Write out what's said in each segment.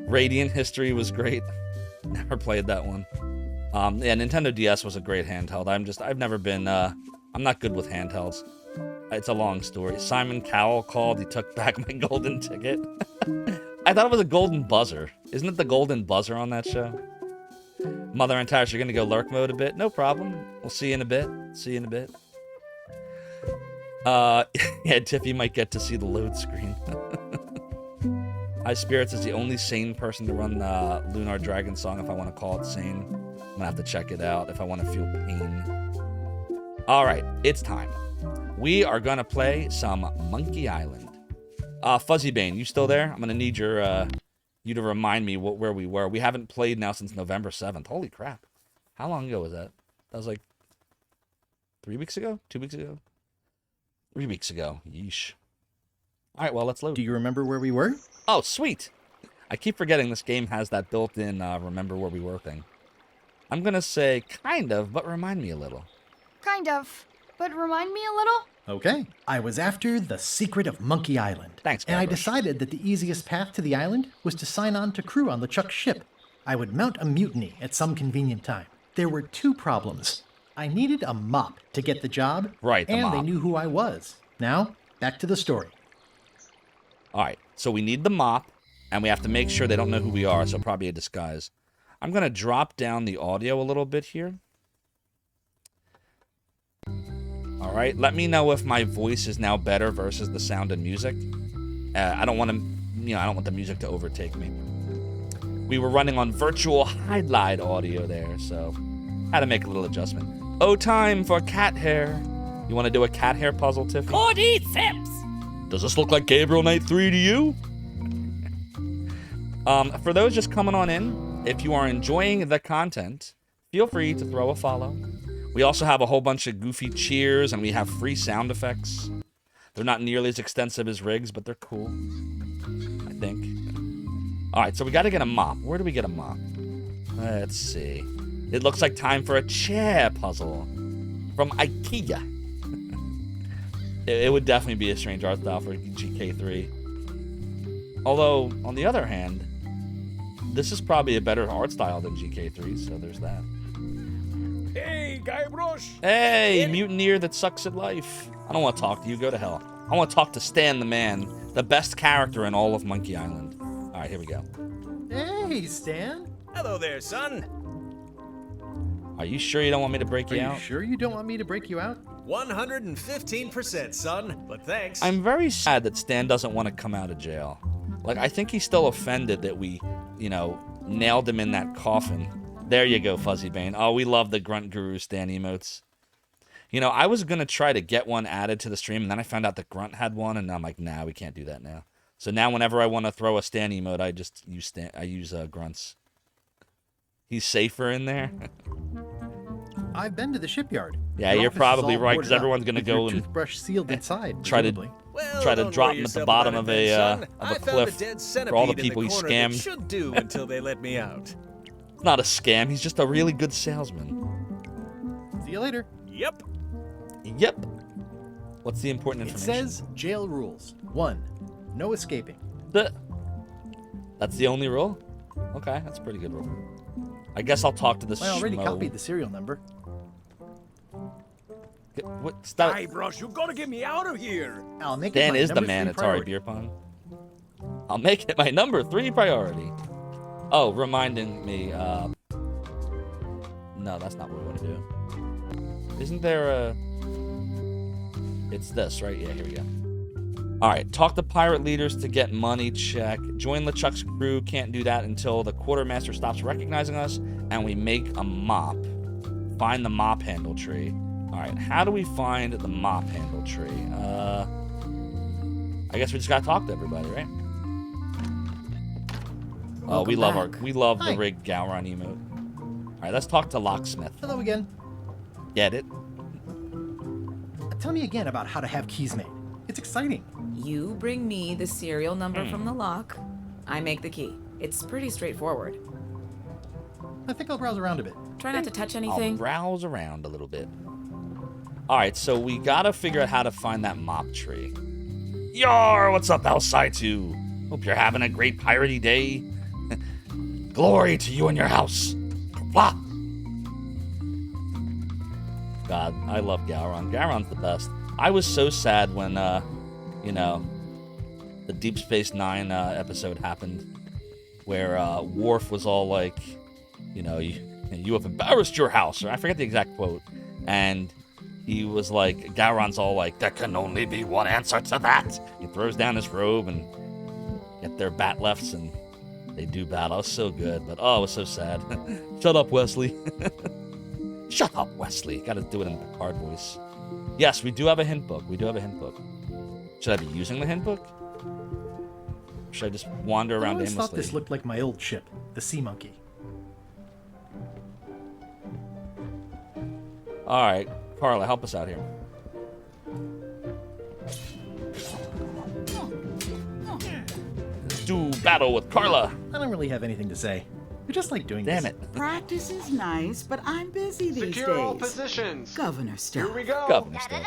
Radiant History was great. Never played that one. Yeah, Nintendo DS was a great handheld. I've never been, I'm not good with handhelds. It's a long story. Simon Cowell called. He took back my golden ticket. I thought it was a golden buzzer. Isn't it the golden buzzer on that show? Mother and Tash, you're going to go lurk mode a bit? No problem. We'll see you in a bit. See you in a bit. Yeah, Tiffy might get to see the load screen. High Spirits is the only sane person to run Lunar Dragon Song if I want to call it sane. I'm going to have to check it out if I want to feel pain. All right, it's time. We are going to play some Monkey Island. Fuzzy Bane, you still there? I'm going to need you to remind me where we were. We haven't played now since November 7th. Holy crap. How long ago was that? That was like 3 weeks ago? 2 weeks ago? 3 weeks ago. Yeesh. All right, well, let's load. Do you remember where we were? Oh, sweet. I keep forgetting this game has that built-in remember where we were thing. I'm going to say kind of, but remind me a little. Kind of, but remind me a little? Okay. I was after the secret of Monkey Island. Thanks, and I Guybrush. decided that the easiest path to the island was to sign on to crew on LeChuck's ship. I would mount a mutiny at some convenient time. There were 2 problems. I needed a mop to get the job, Right, the and mop. they knew who I was. Now, back to the story. All right, so we need the mop, and we have to make sure they don't know who we are, so probably a disguise. I'm going to drop down the audio a little bit here. All right, let me know if my voice is now better versus the sound and music. I don't want to, I don't want the music to overtake me. We were running on virtual highlight audio there, so had to make a little adjustment. Oh, time for cat hair. You want to do a cat hair puzzle, Tiffy? Cordyceps! Does this look like Gabriel Knight 3 to you? For those just coming on in, if you are enjoying the content, feel free to throw a follow. We also have a whole bunch of goofy cheers, and we have free sound effects. They're not nearly as extensive as Riggs, but they're cool, I think. All right, so we got to get a mop. Where do we get a mop? Let's see. It looks like time for a chair puzzle from IKEA. It would definitely be a strange art style for GK3. Although, on the other hand, this is probably a better art style than GK3, so there's that. Hey, Guybrush! Hey, mutineer that sucks at life. I don't want to talk to you. Go to hell. I want to talk to Stan the Man, the best character in all of Monkey Island. All right, here we go. Hey, Stan. Hello there, son. Are you sure you don't want me to break you out? Are you sure you don't want me to break you out? 115%, son, but thanks. I'm very sad that Stan doesn't want to come out of jail. Like, I think he's still offended that we, nailed him in that coffin. There you go, Fuzzy Bane. Oh, we love the Grunt Guru Stan emotes. I was going to try to get one added to the stream, and then I found out that Grunt had one, and I'm like, nah, we can't do that now. So now whenever I want to throw a Stan emote, I just use Grunts. He's safer in there. I've been to the shipyard. Yeah, Your you're office is probably all right, boarded 'cause everyone's up, gonna with go your and toothbrush sealed inside. try to- presumably. Try to don't drop worry him at the yourself bottom about of it, a son. of I a found cliff dead for all the centipede in people he corner that scammed. should do until they let me out. It's not a scam. He's just a really good salesman. See you later. Yep. Yep. What's the important It information? says jail rules. 1. No escaping. That's the only rule? Okay, that's a pretty good rule. I guess I'll talk to the I already schmo. copied the serial number. What? Stop. Guybrush, you gotta get me out of here. I'll make Dan it my is the number man 3 at Atari priority. Beer Pong. I'll make it my number 3 priority. Oh, reminding me, no, that's not what we want to do. Isn't there a... It's this, right? Yeah, here we go. Alright, talk to pirate leaders to get money, check. Join LeChuck's crew, can't do that until the quartermaster stops recognizing us, and we make a mop. Find the mop handle tree. Alright, how do we find the mop handle tree? I guess we just gotta talk to everybody, right? Oh, we love back. the Hi. rigged Gowron emote. Alright, let's talk to Locksmith. Hello again. Get it? Tell me again about how to have keys made. It's exciting. You bring me the serial number from the lock. I make the key. It's pretty straightforward. I think I'll browse around a bit. Try not to touch I'll anything. browse around a little bit. Alright, so we gotta figure out how to find that mop tree. Yar, what's up, Alcide 2? Hope you're having a great piratey day. Glory to you and your house. Blah. God, I love Gowron. Gowron's the best. I was so sad when, the Deep Space Nine episode happened, where Worf was all like, you have embarrassed your house, or I forget the exact quote, and he was like, Gowron's all like, there can only be one answer to that. He throws down his robe and get their bat lefts, and they do battle. It was so good, but it was so sad. Shut up, Wesley. Shut up, Wesley. Gotta do it in the Picard voice. Yes, we do have a hint book. Should I be using the hint book? Or should I just wander around I always aimlessly? thought this looked like my old ship, the Sea Monkey. All right, Carla, help us out here. Let's do battle with Carla. I don't really have anything to say. I just like doing Damn this. it. Practice is nice, but I'm busy these Secure all days. positions. Governor stuff. Here we go. Governor stuff.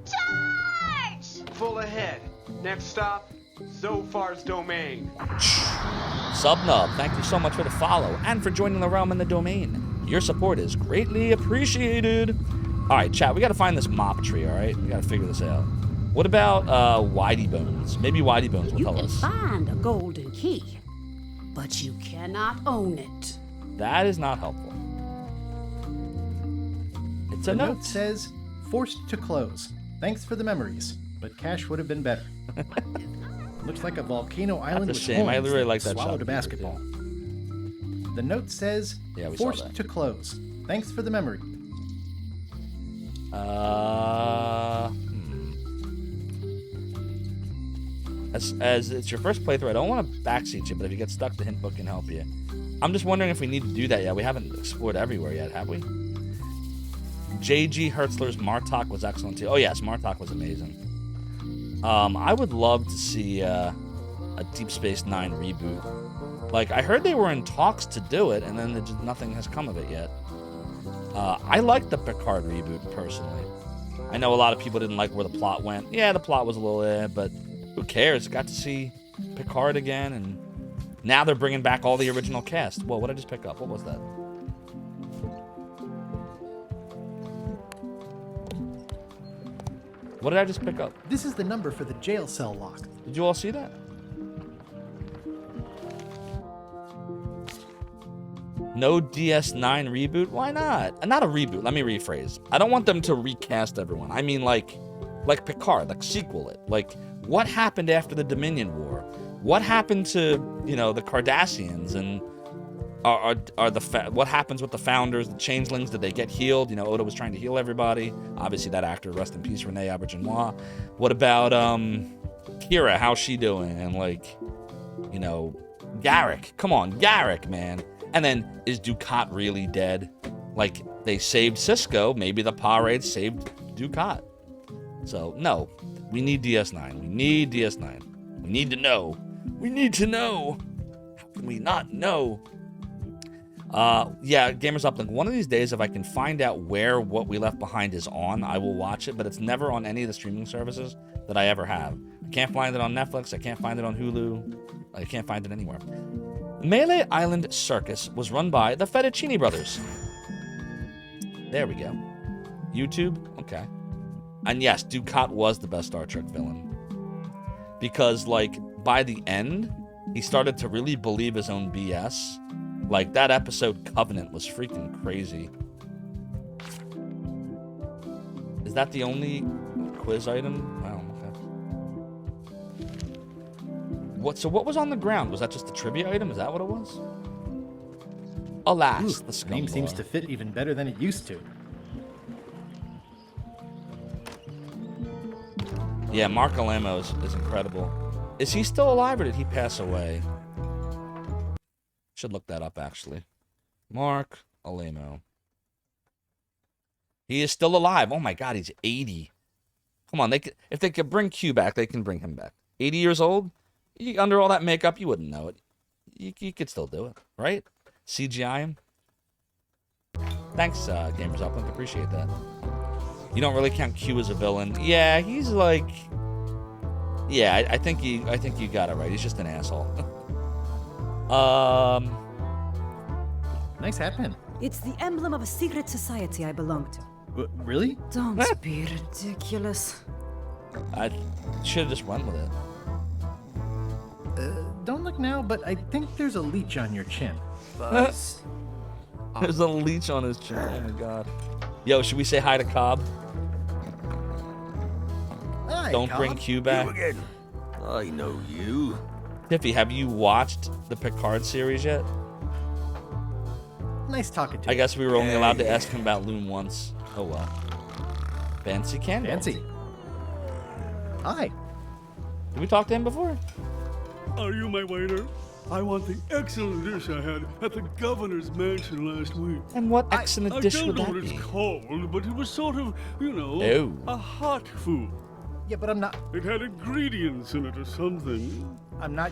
Charge! Full ahead. Next stop, Zophar's domain. Subnub, thank you so much for the follow and for joining the realm and the domain. Your support is greatly appreciated. All right, chat, we got to find this mop tree, all right? We got to figure this out. What about Whitey Bones? Maybe Whitey Bones will You tell can us. find a golden key, but you cannot own it. That is not helpful. It's a The note. note says, forced to close. Thanks for the memories, but cash would have been better. Looks like a volcano island That's a with shame. I horns really that like that swallowed shot. a basketball. The note says, Yeah, we saw forced that. to close. Thanks for the memory. As it's your first playthrough, I don't want to backseat you, but if you get stuck, the hint book can help you. I'm just wondering if we need to do that yet. We haven't explored everywhere yet, have we? J.G. Hertzler's Martok was excellent too. Oh yes, Martok was amazing. I would love to see a Deep Space Nine reboot. Like, I heard they were in talks to do it, and then just nothing has come of it yet. I like the Picard reboot, personally. I know a lot of people didn't like where the plot went. Yeah, the plot was a little but who cares? Got to see Picard again, and now they're bringing back all the original cast. Whoa, what did I just pick up? What was that? What did I just pick up? This is the number for the jail cell lock. Did you all see that? No DS9 reboot? Why not? Not a reboot. Let me rephrase. I don't want them to recast everyone. I mean, like Picard, like sequel it. Like, what happened after the Dominion War? What happened to, the Cardassians, and what happens with the Founders, the Changelings? Did they get healed? Oda was trying to heal everybody. Obviously, that actor, rest in peace, Renee Auberjonois. What about Kira? How's she doing? And Garrick. Come on, Garrick, man. And then, is Dukat really dead? Like, they saved Cisco. Maybe the Parades saved Dukat. So, no. We need DS9. We need DS9. We need to know. We need to know. How can we not know? Yeah, Gamers Uplink. One of these days, if I can find out where What We Left Behind is on, I will watch it, but it's never on any of the streaming services that I ever have. I can't find it on Netflix. I can't find it on Hulu. I can't find it anywhere. Melee Island Circus was run by the Fettuccine Brothers. There we go. YouTube? Okay. And yes, Dukat was the best Star Trek villain. Because, by the end, he started to really believe his own BS. That episode Covenant was freaking crazy. Is that the only quiz item? Wow, okay. So what was on the ground? Was that just a trivia item? Is that what it was? Alas, the The name Scumbar. seems to fit even better than it used to. Yeah, Mark Alamo is incredible. Is he still alive or did he pass away? Should look that up, actually. Mark Alamo. He is still alive. Oh my God, he's 80. Come on, if they could bring Q back, they can bring him back. 80 years old? Under all that makeup, you wouldn't know it. You could still do it, right? CGI him. Thanks, Gamers Uplink. Appreciate that. You don't really count Q as a villain. Yeah, he's like... Yeah, I think you got it right. He's just an asshole. Nice hat pin. It's the emblem of a secret society I belong to. Really? Don't be ridiculous. I should have just went with it. Don't look now, but I think there's a leech on your chin. Buzz. There's a leech on his chin. Oh my god. Yo, should we say hi to Cobb? Hi, Don't Cobb. bring Q back. again. I know you. Tiffy, have you watched the Picard series yet? Nice talking to I you. guess we were only allowed to ask him about Loon once. Oh well. Fancy candle. Fancy. Hi. Did we talk to him before? Are you my waiter? I want the excellent dish I had at the governor's mansion last week. And what excellent I dish don't would know that what be? it's called, but it was sort of, Oh. a hot food. Yeah, but I'm not It had ingredients in it or something.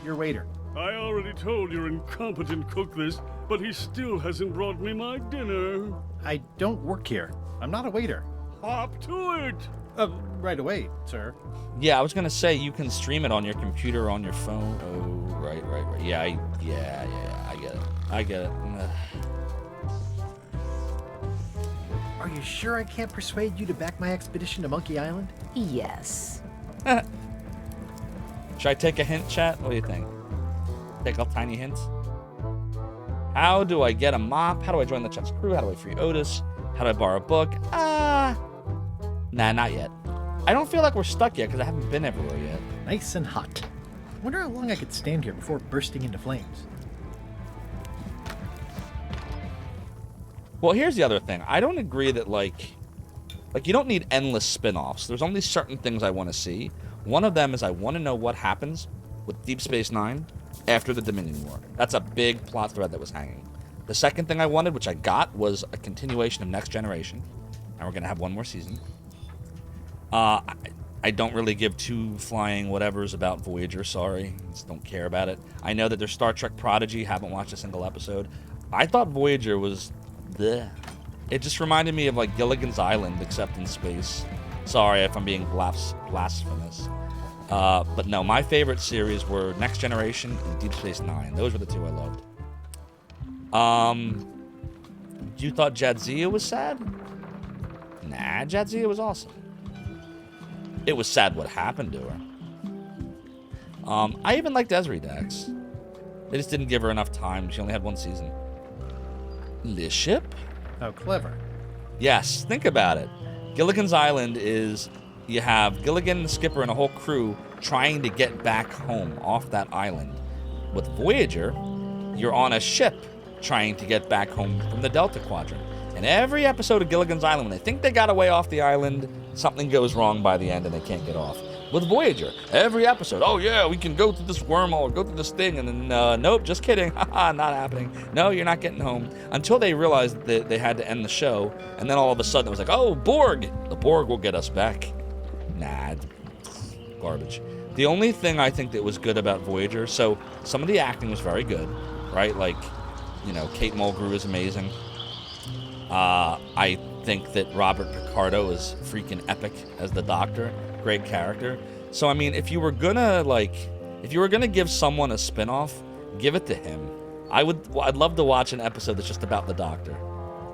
your waiter. I already told your incompetent cook this, but he still hasn't brought me my dinner. I don't work here. I'm not a waiter. Hop to it! Right away, sir. Yeah, I was gonna say you can stream it on your computer or on your phone. Oh, right. Yeah, I get it. Ugh. Are you sure I can't persuade you to back my expedition to Monkey Island? Yes. Should I take a hint, chat? What do you think? Take a tiny hint? How do I get a mop? How do I join the chat's crew? How do I free Otis? How do I borrow a book? Nah, not yet. I don't feel like we're stuck yet because I haven't been everywhere yet. Nice and hot. Wonder how long I could stand here before bursting into flames. Well, here's the other thing. I don't agree that, like you don't need endless spin-offs. There's only certain things I want to see. One of them is I want to know what happens with Deep Space Nine after the Dominion War. That's a big plot thread that was hanging. The second thing I wanted, which I got, was a continuation of Next Generation. And we're going to have one more season. I don't really give two flying whatevers about Voyager, sorry. Just don't care about it. I know that there's Star Trek Prodigy, haven't watched a single episode. I thought Voyager was bleh. It just reminded me of like Gilligan's Island, except in space. Sorry if I'm being blasphemous. But no, my favorite series were Next Generation and Deep Space Nine. Those were the two I loved. You thought Jadzia was sad? Nah, Jadzia was awesome. It was sad what happened to her. I even liked Ezri Dax. They just didn't give her enough time. She only had one season. Liship? How clever. Yes, think about it. Gilligan's Island is, you have Gilligan, the skipper, and a whole crew trying to get back home off that island. With Voyager, you're on a ship trying to get back home from the Delta Quadrant. And every episode of Gilligan's Island, when they think they got away off the island, something goes wrong by the end and they can't get off. With Voyager, every episode, oh yeah, we can go through this wormhole, go through this thing, and then, nope, just kidding, haha, not happening. No, you're not getting home. Until they realized that they had to end the show, and then all of a sudden it was like, oh, Borg! The Borg will get us back. Nah, garbage. The only thing I think that was good about Voyager, so some of the acting was very good, right? Like, you know, Kate Mulgrew is amazing. I think that Robert Picardo is freaking epic as the Doctor. Great character. So, I mean, if you were gonna give someone a spinoff, give it to him. I'd love to watch an episode that's just about the Doctor.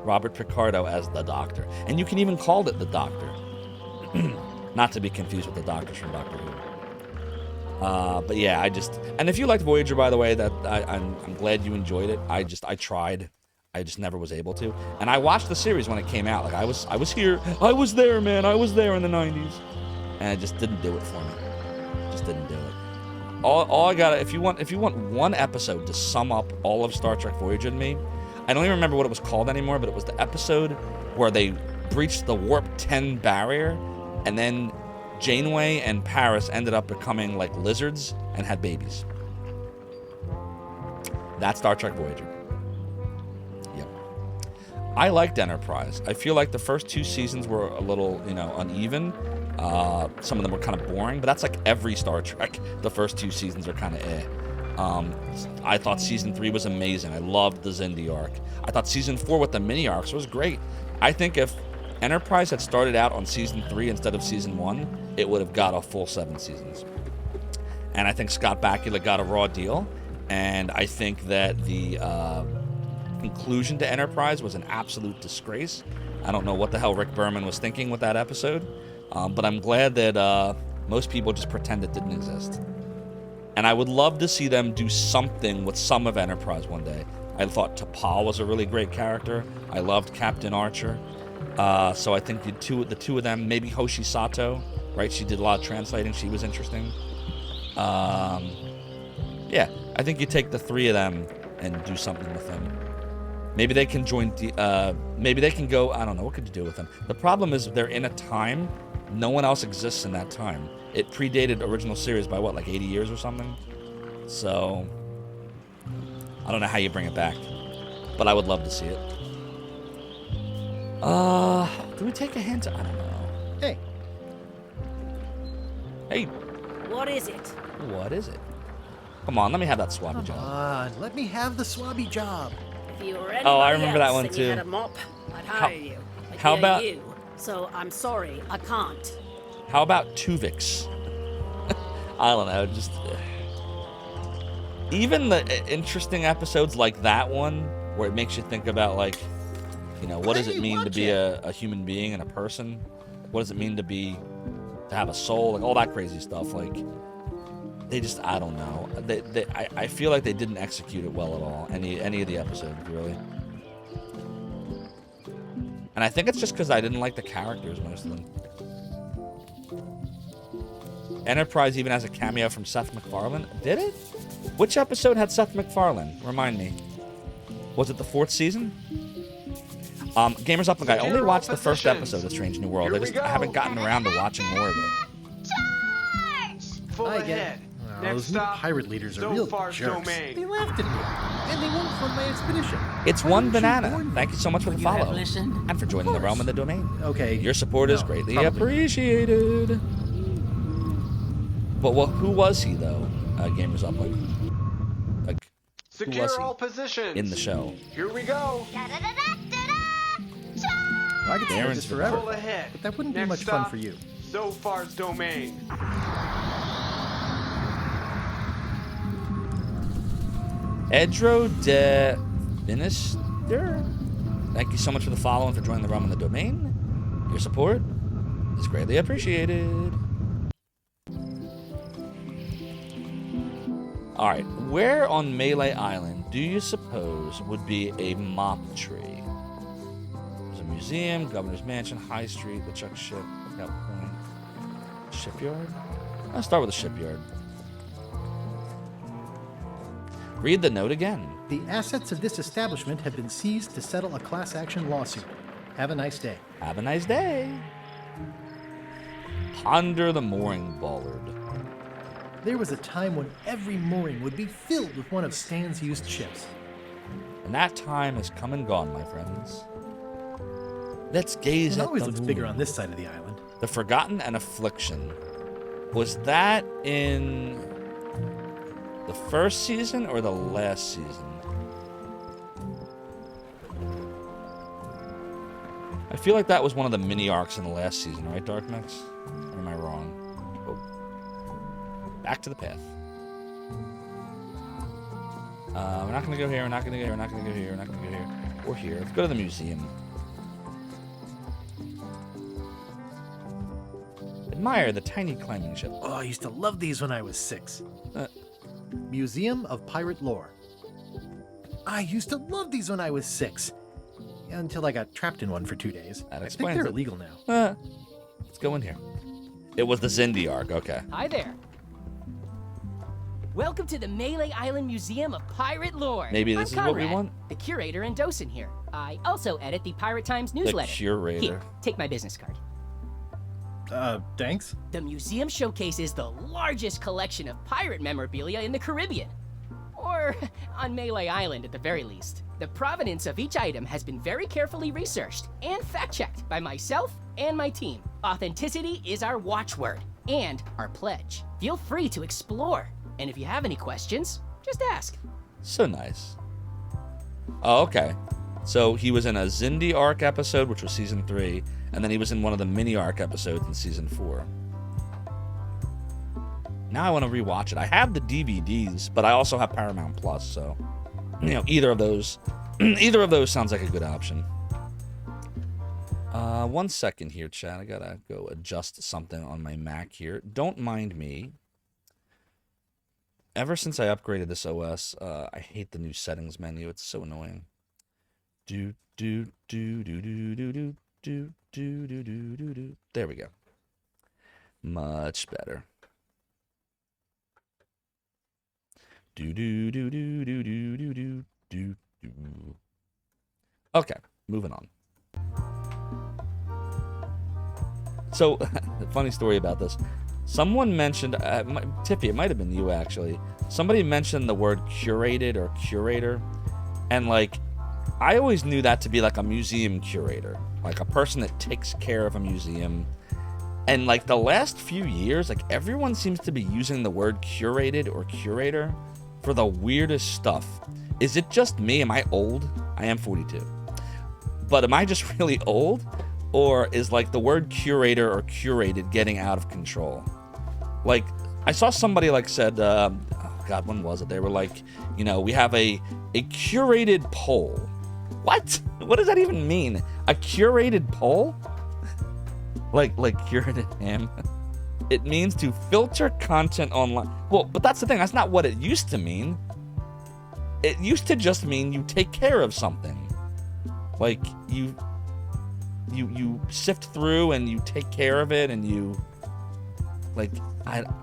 Robert Picardo as the Doctor. And you can even call it the Doctor. Not to be confused with the Doctors from Doctor Who. But yeah, and if you liked Voyager, by the way, that I'm glad you enjoyed it. I tried. I just never was able to. And I watched the series when it came out. Like I was here. I was there, man. I was there in the 90s. And it just didn't do it for me. Just didn't do it. All I got, if you want one episode to sum up all of Star Trek Voyager to me, I don't even remember what it was called anymore, but it was the episode where they breached the Warp 10 barrier, and then Janeway and Paris ended up becoming like lizards and had babies. That's Star Trek Voyager. Yep. I liked Enterprise. I feel like the first two seasons were a little, uneven. Some of them were kind of boring, but that's like every Star Trek. The first two seasons are kind of I thought season 3 was amazing. I loved the Xindi arc. I thought season 4 with the mini arcs was great. I think if Enterprise had started out on season 3 instead of season 1, it would have got a full 7 seasons. And I think Scott Bakula got a raw deal. And I think that the conclusion to Enterprise was an absolute disgrace. I don't know what the hell Rick Berman was thinking with that episode, but I'm glad that most people just pretend it didn't exist. And I would love to see them do something with some of Enterprise one day. I thought T'Pol was a really great character. I loved Captain Archer. So I think the two of them, maybe Hoshi Sato, right? She did a lot of translating. She was interesting. Yeah, I think you take the three of them and do something with them. Maybe they can join. Maybe they can go. I don't know. What could you do with them? The problem is they're in a time. No one else exists in that time. It predated original series by what, like 80 years or something? So I don't know how you bring it back, but I would love to see it. Do we take a hint? I don't know. Hey. Hey. What is it? What is it? Come on, let me have that swabby job. Come on, let me have the swabby job. If you were Oh, I anybody remember that else one and too. You had a mop, I'd hire you. But how you're about- you? So I'm sorry, I can't. How about Tuvix? I don't know, just even the interesting episodes like that one, where it makes you think about, like, you know, what does it mean to be a human being and a person? What does it mean to have a soul? Like all that crazy stuff. Like they just, I don't know. I feel like they didn't execute it well at all. Any of the episodes, really. And I think it's just because I didn't like the characters, most of them. Enterprise even has a cameo from Seth MacFarlane. Did it? Which episode had Seth MacFarlane? Remind me. Was it the 4th season? Gamers Up, I only watched the first episode of Strange New World. I haven't gotten around to watching more of it. Full I get ahead. it. Oh, Next those new stop, pirate leaders are real Zophar's jerks. domain. They laughed at me, and they won't fund my expedition. It's Why one didn't you banana. warn me? Thank you so much for the You have follow. listened? And for joining the realm and the domain. Okay. Your support is no, greatly probably not. appreciated. But who was he, though? Gamers Up, like who Secure was he all positions. in the show? Here we go. I could stay Darren's this forever, Full ahead. but that wouldn't be Next much fun stop, for you. Zophar's domain. Edro de Binister. Thank you so much for the follow and for joining the realm and the domain. Your support is greatly appreciated. Alright, where on Melee Island do you suppose would be a mop tree? There's a museum, Governor's Mansion, High Street, the Chuck Ship, Lookout Point, Shipyard? I'll start with the shipyard. Read the note again. The assets of this establishment have been seized to settle a class action lawsuit. Have a nice day. Have a nice day. Ponder the mooring bollard. There was a time when every mooring would be filled with one of Stan's used ships. And that time has come and gone, my friends. Let's gaze It at always the looks moon. bigger on this side of the island. The Forgotten and Affliction. Was that in the first season or the last season? I feel like that was one of the mini arcs in the last season, right, Dark Mix? Or am I wrong? Oh. Back to the path. We're not gonna go here, we're not gonna go here, we're not gonna go here, we're not gonna go here. Or here. Let's go to the museum. Admire the tiny climbing ship. Oh, I used to love these when I was 6. Uh, Museum of Pirate Lore. I used to love these when I was 6. Until I got trapped in one for 2 days. That I think explains they're it. illegal now. Let's go in here. It was the Zindi arc, okay. Hi there. Welcome to the Melee Island Museum of Pirate Lore. Maybe this I'm is what we Conrad, want? the curator and docent here. I also edit the Pirate Times newsletter. curator. Here, take my business card. Thanks. The museum showcases the largest collection of pirate memorabilia in the Caribbean. Or on Melee Island at the very least. The provenance of each item has been very carefully researched and fact-checked by myself and my team. Authenticity is our watchword and our pledge. Feel free to explore. And if you have any questions, just ask. So nice. Oh, okay. So he was in a Zindi arc episode, which was season 3, and then he was in one of the mini arc episodes in season 4. Now I want to rewatch it. I have the DVDs, but I also have Paramount Plus, so either of those sounds like a good option. 1 second here, chat. I gotta go adjust something on my Mac here. Don't mind me. Ever since I upgraded this OS, I hate the new settings menu. It's so annoying. Do do do do do do do do do do do do do. There we go. Much better. Do do do do do do do do do do. Okay, moving on. So, funny story about this. Someone mentioned, Tiffy, it might have been you actually. Somebody mentioned the word curated or curator. And like, I always knew that to be like a museum curator. Like a person that takes care of a museum. And like the last few years, like everyone seems to be using the word curated or curator for the weirdest stuff. Is it just me? Am I old? I am 42. But am I just really old? Or is like the word curator or curated getting out of control? Like, I saw somebody like said, oh God, when was it? They were like, we have a curated poll. What? What does that even mean? A curated poll? like curated ham? It means to filter content online. Well, but that's the thing. That's not what it used to mean. It used to just mean you take care of something. Like, you sift through and you take care of it and you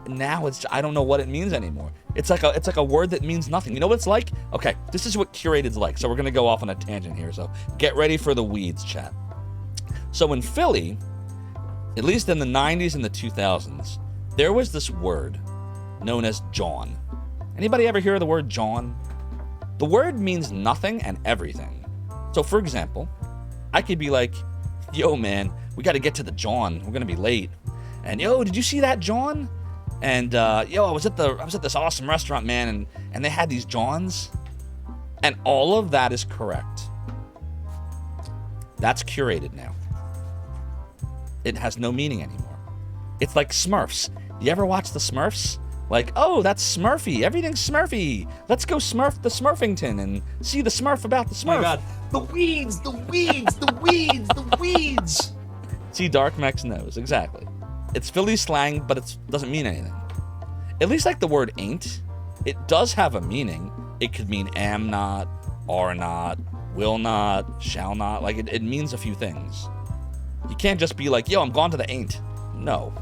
now I don't know what it means anymore. It's like a word that means nothing. You know what it's like? Okay, this is what curated's like. So we're gonna go off on a tangent here. So get ready for the weeds, chat. So in Philly, at least in the 90s and the 2000s, there was this word known as John. Anybody ever hear of the word John? The word means nothing and everything. So for example, I could be like, yo man, we got to get to the John. We're gonna be late. And yo, did you see that John? And yo, I was at this awesome restaurant, man, and they had these Johns. And all of that is correct. That's curated now. It has no meaning anymore. It's like Smurfs. You ever watch the Smurfs? Like, oh, that's Smurfy. Everything's Smurfy. Let's go Smurf the Smurfington and see the Smurf about the Smurf. Oh my God. The weeds, the weeds, the weeds, the weeds. See, Dark Max knows. Exactly. It's Philly slang, but it doesn't mean anything. At least like the word ain't. It does have a meaning. It could mean am not, are not, will not, shall not. Like, it means a few things. You can't just be like, yo, I'm gone to the ain't. No.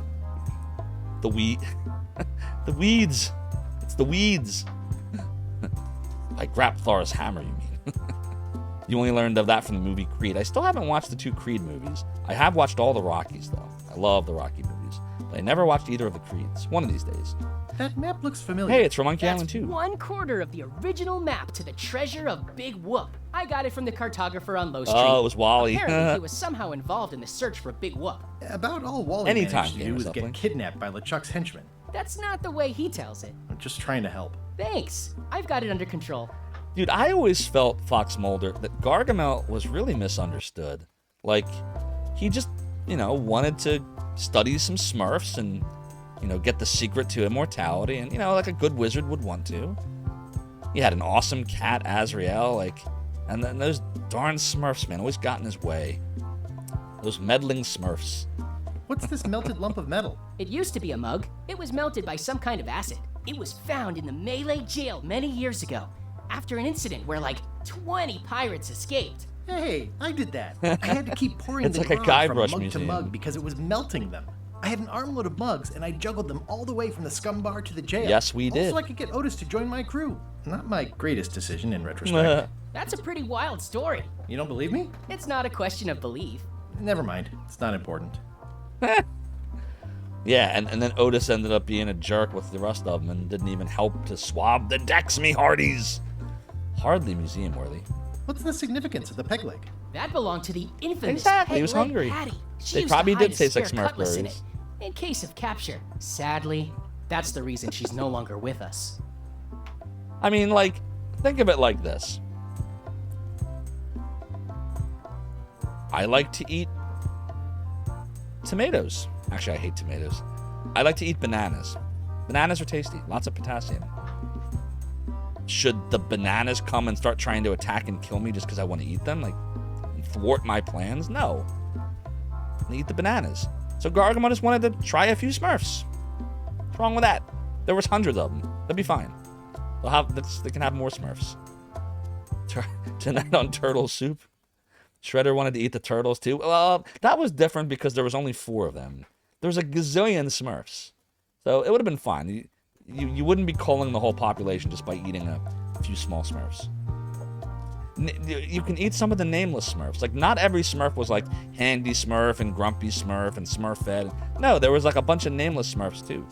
The weeds. It's the weeds. Like Grapthar's hammer, you mean. You only learned of that from the movie Creed. I still haven't watched the 2 Creed movies. I have watched all the Rockies, though. I love the Rocky movies. But I never watched either of the Creeds. One of these days. That map looks familiar. Hey, it's from Monkey Island 2. 1/4 of the original map to the treasure of Big Whoop. I got it from the cartographer on Low Street. Oh, it was Wally. Apparently, he was somehow involved in the search for Big Whoop. About all Wally managed to do was get kidnapped by LeChuck's henchmen. That's not the way he tells it. I'm just trying to help. Thanks. I've got it under control. Dude, I always felt, Fox Mulder, that Gargamel was really misunderstood. Like, he just, wanted to study some Smurfs and, get the secret to immortality and, like a good wizard would want to. He had an awesome cat, Azrael, and then those darn Smurfs, man, always got in his way. Those meddling Smurfs. What's this melted lump of metal? It used to be a mug. It was melted by some kind of acid. It was found in the Melee jail many years ago, after an incident where 20 pirates escaped. Hey, I did that. I had to keep pouring it's the like a grog from Guybrush mug museum. to mug because it was melting them. I had an armload of mugs, and I juggled them all the way from the scum bar to the jail. Yes, we did. So I could get Otis to join my crew. Not my greatest decision in retrospect. That's a pretty wild story. You don't believe me? It's not a question of belief. Never mind. It's not important. Yeah, and then Otis ended up being a jerk with the rest of them and didn't even help to swab the decks, me hearties. Hardly museum worthy. What's the significance of the peg leg? That belonged to the infamous Exactly, he was peg-leg hungry. Patty. She They used to probably hide did a taste like spare cutlass in Smurfberries. it, in case of capture. Sadly, that's the reason she's no longer with us. I mean, think of it like this. I like to eat tomatoes. Actually, I hate tomatoes. I like to eat bananas. Bananas are tasty. Lots of potassium. Should the bananas come and start trying to attack and kill me just because I want to eat them? Like, thwart my plans? No. I'm gonna eat the bananas. So Gargamel just wanted to try a few Smurfs. What's wrong with that? There was hundreds of them. They'll be fine. They can have more Smurfs. Tonight on Turtle Soup. Shredder wanted to eat the turtles too. Well, that was different because there was only 4 of them. There was a gazillion Smurfs. So it would have been fine. You wouldn't be culling the whole population just by eating a few small Smurfs. You can eat some of the nameless Smurfs. Like, not every Smurf was like Handy Smurf and Grumpy Smurf and Smurfette. No, there was like a bunch of nameless Smurfs too.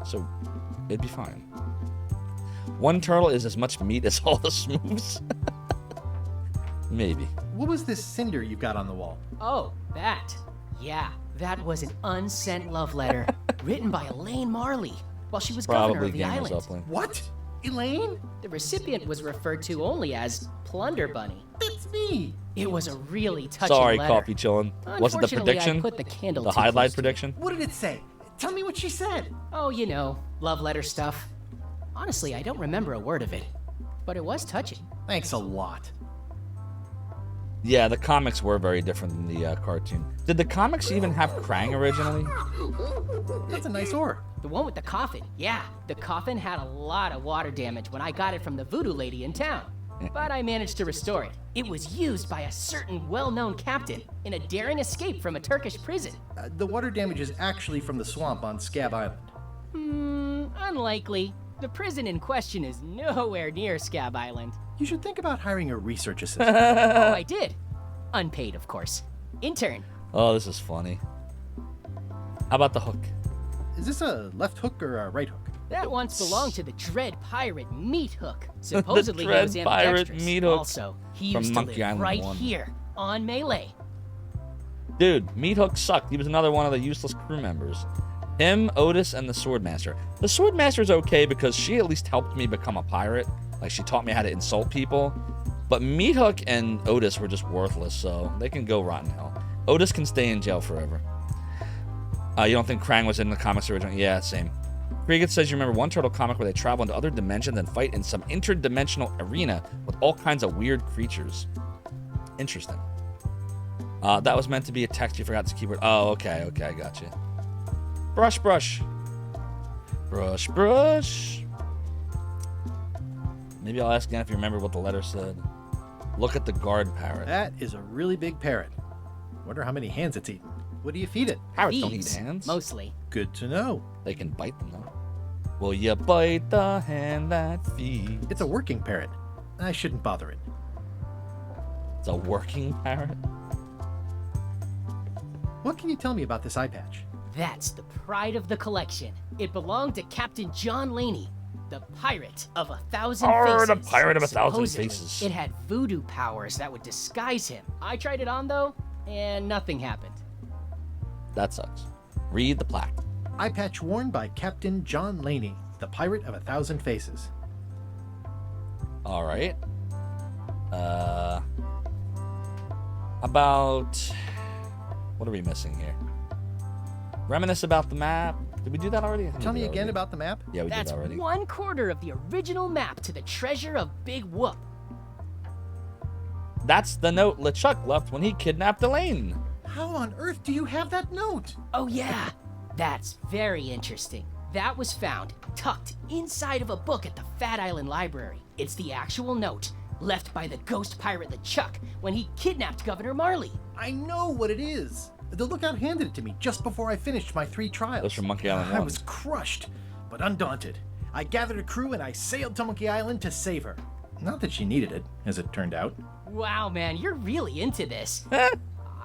So it'd be fine. One turtle is as much meat as all the Smurfs. Maybe. What was this cinder you've got on the wall? Oh, that. Yeah, that was an unsent love letter written by Elaine Marley while she was governor of the island. Upling. What? Elaine? The recipient was referred to only as Plunder Bunny. That's me. It was a really touching Sorry, letter. Coffee Chillin'. Was it the prediction? I put the candle the too highlight close to it. prediction? What did it say? Tell me what she said. Oh, you know, love letter stuff. Honestly, I don't remember a word of it, but it was touching. Thanks a lot. Yeah, the comics were very different than the cartoon. Did the comics even have Krang originally? That's a nice ore. The one with the coffin. Yeah, the coffin had a lot of water damage when I got it from the voodoo lady in town. But I managed to restore it. It was used by a certain well-known captain in a daring escape from a Turkish prison. The water damage is actually from the swamp on Scab Island. Unlikely. The prison in question is nowhere near Scab Island. You should think about hiring a research assistant. Oh, I did. Unpaid, of course. Intern. Oh, this is funny. How about the hook? Is this a left hook or a right hook? That once belonged to the Dread Pirate Meat Hook. Supposedly Dread he was Pirate ambidextrous. Meat Hook Also, he from used to Monkey live Island right 1. here on Melee. Dude, Meat Hook sucked. He was another one of the useless crew members. Him, Otis, and the Swordmaster. The Swordmaster's okay because she at least helped me become a pirate. Like, she taught me how to insult people. But Meat Hook and Otis were just worthless, so they can go rot in hell. Otis can stay in jail forever. You don't think Krang was in the comics originally? Yeah, same. Kriegit says you remember one turtle comic where they travel into other dimensions and fight in some interdimensional arena with all kinds of weird creatures. Interesting. That was meant to be a text. You forgot the keyboard. Oh, okay, I got you. Brush, brush. Brush, brush. Maybe I'll ask again if you remember what the letter said. Look at the guard parrot. That is a really big parrot. Wonder how many hands it's eaten. What do you feed it? Parrots don't eat Thieves, hands. mostly. Good to know. They can bite them, though. Will you bite the hand that feeds? It's a working parrot. I shouldn't bother it. It's a working parrot? What can you tell me about this eye patch? That's the pride of the collection. It belonged to Captain John Laney, the pirate of 1,000 faces. The pirate of 1,000 Supposedly, faces. It had voodoo powers that would disguise him. I tried it on, though, and nothing happened. That sucks. Read the plaque. Eye patch worn by Captain John Laney, the pirate of 1,000 faces. All right. About... What are we missing here? Reminisce about the map. Did we do that already? Tell me again about the map. Yeah, we That's did already. 1/4 of the original map to the treasure of Big Whoop. That's the note LeChuck left when he kidnapped Elaine. How on earth do you have that note? Oh yeah, that's very interesting. That was found tucked inside of a book at the Fat Island Library. It's the actual note left by the ghost pirate LeChuck when he kidnapped Governor Marley. I know what it is. The lookout handed it to me just before I finished my 3 trials. Those from Monkey Island 1. I was crushed, but undaunted. I gathered a crew and I sailed to Monkey Island to save her. Not that she needed it, as it turned out. Wow, man, you're really into this.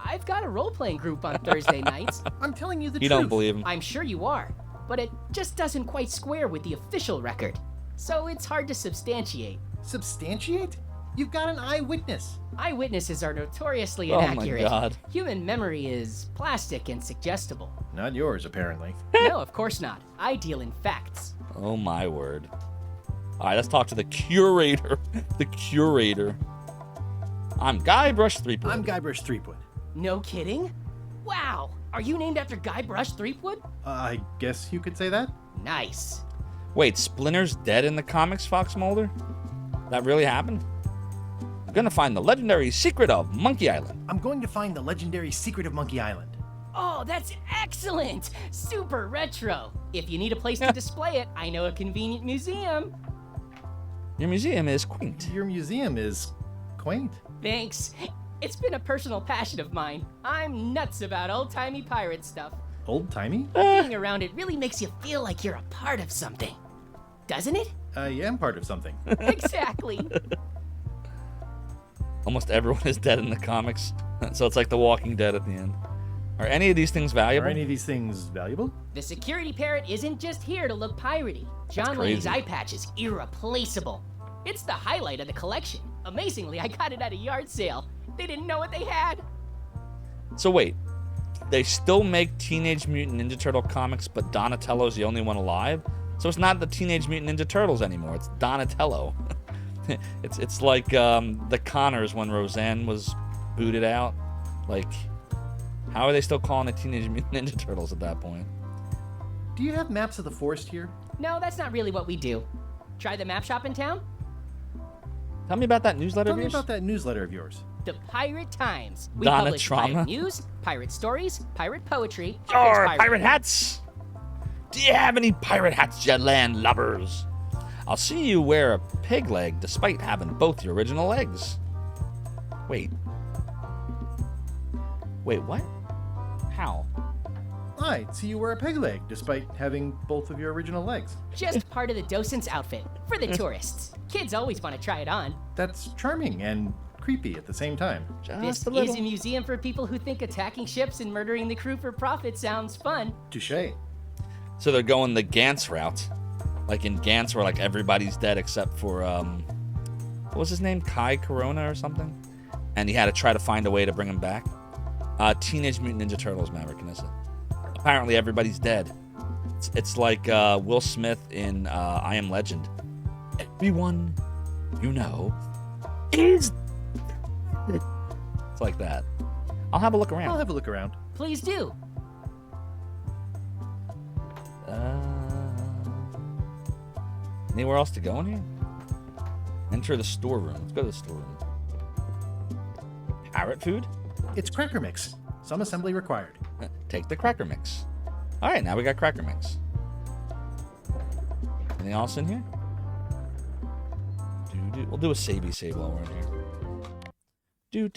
I've got a role-playing group on Thursday nights. I'm telling you the You truth. don't believe him. I'm sure you are, but it just doesn't quite square with the official record. So it's hard to substantiate. Substantiate? You've got an eyewitness. Eyewitnesses are notoriously Oh my inaccurate. God. Human memory is plastic and suggestible. Not yours, apparently. No, of course not. I deal in facts. Oh my word. All right, let's talk to the curator. The curator. I'm Guybrush Threepwood. I'm Guybrush Threepwood. No kidding? Wow! Are you named after Guybrush Threepwood? I guess you could say that. Nice. Wait, Splinter's dead in the comics, Fox Mulder? That really happened? I'm gonna find the legendary secret of Monkey Island. I'm going to find the legendary secret of Monkey Island. Oh, that's excellent! Super retro. If you need a place to display it, I know a convenient museum. Your museum is quaint. Your museum is quaint. Thanks. It's been a personal passion of mine. I'm nuts about old-timey pirate stuff. Old-timey? Being around it really makes you feel like you're a part of something. Doesn't it? I am part of something. Exactly. Almost everyone is dead in the comics, so it's like The Walking Dead at the end. Are any of these things valuable? Are any of these things valuable? The security parrot isn't just here to look piratey. John Laney's eye patch is irreplaceable. It's the highlight of the collection. Amazingly, I got it at a yard sale. They didn't know what they had. So wait, they still make Teenage Mutant Ninja Turtle comics, but Donatello's the only one alive? So it's not the Teenage Mutant Ninja Turtles anymore, it's Donatello. it's like the Connors when Roseanne was booted out. Like, how are they still calling it Teenage Mutant Ninja Turtles at that point? Do you have maps of the forest here? No, that's not really what we do. Try the map shop in town? Tell me about that newsletter Tell of me yours. about that newsletter of yours. The Pirate Times. We Donna publish Trauma. pirate news, pirate stories, pirate poetry. Or pirate hats! Do you have any pirate hats, you land lubbers? I'll see you wear a pig leg despite having both your original legs. Wait, what? How? I'd see you wear a peg leg, despite having both of your original legs. Just part of the docent's outfit for the tourists. Kids always want to try it on. That's charming and creepy at the same time. This is a museum for people who think attacking ships and murdering the crew for profit sounds fun. Touché. So they're going the Gantz route. Like in Gantz where like everybody's dead except for, what was his name? Kai Corona or something? And he had to try to find a way to bring him back. Teenage Mutant Ninja Turtles, Maverick, and apparently everybody's dead. It's like Will Smith in I Am Legend. Everyone you know is... It's like that. I'll have a look around. I'll have a look around. Please do. Anywhere else to go in here? Enter the storeroom. Let's go to the storeroom. Parrot food? It's cracker mix. Some assembly required. Take the cracker mix. All right, now we got cracker mix. Anything else in here? We'll do a savey save while we're in here. Do.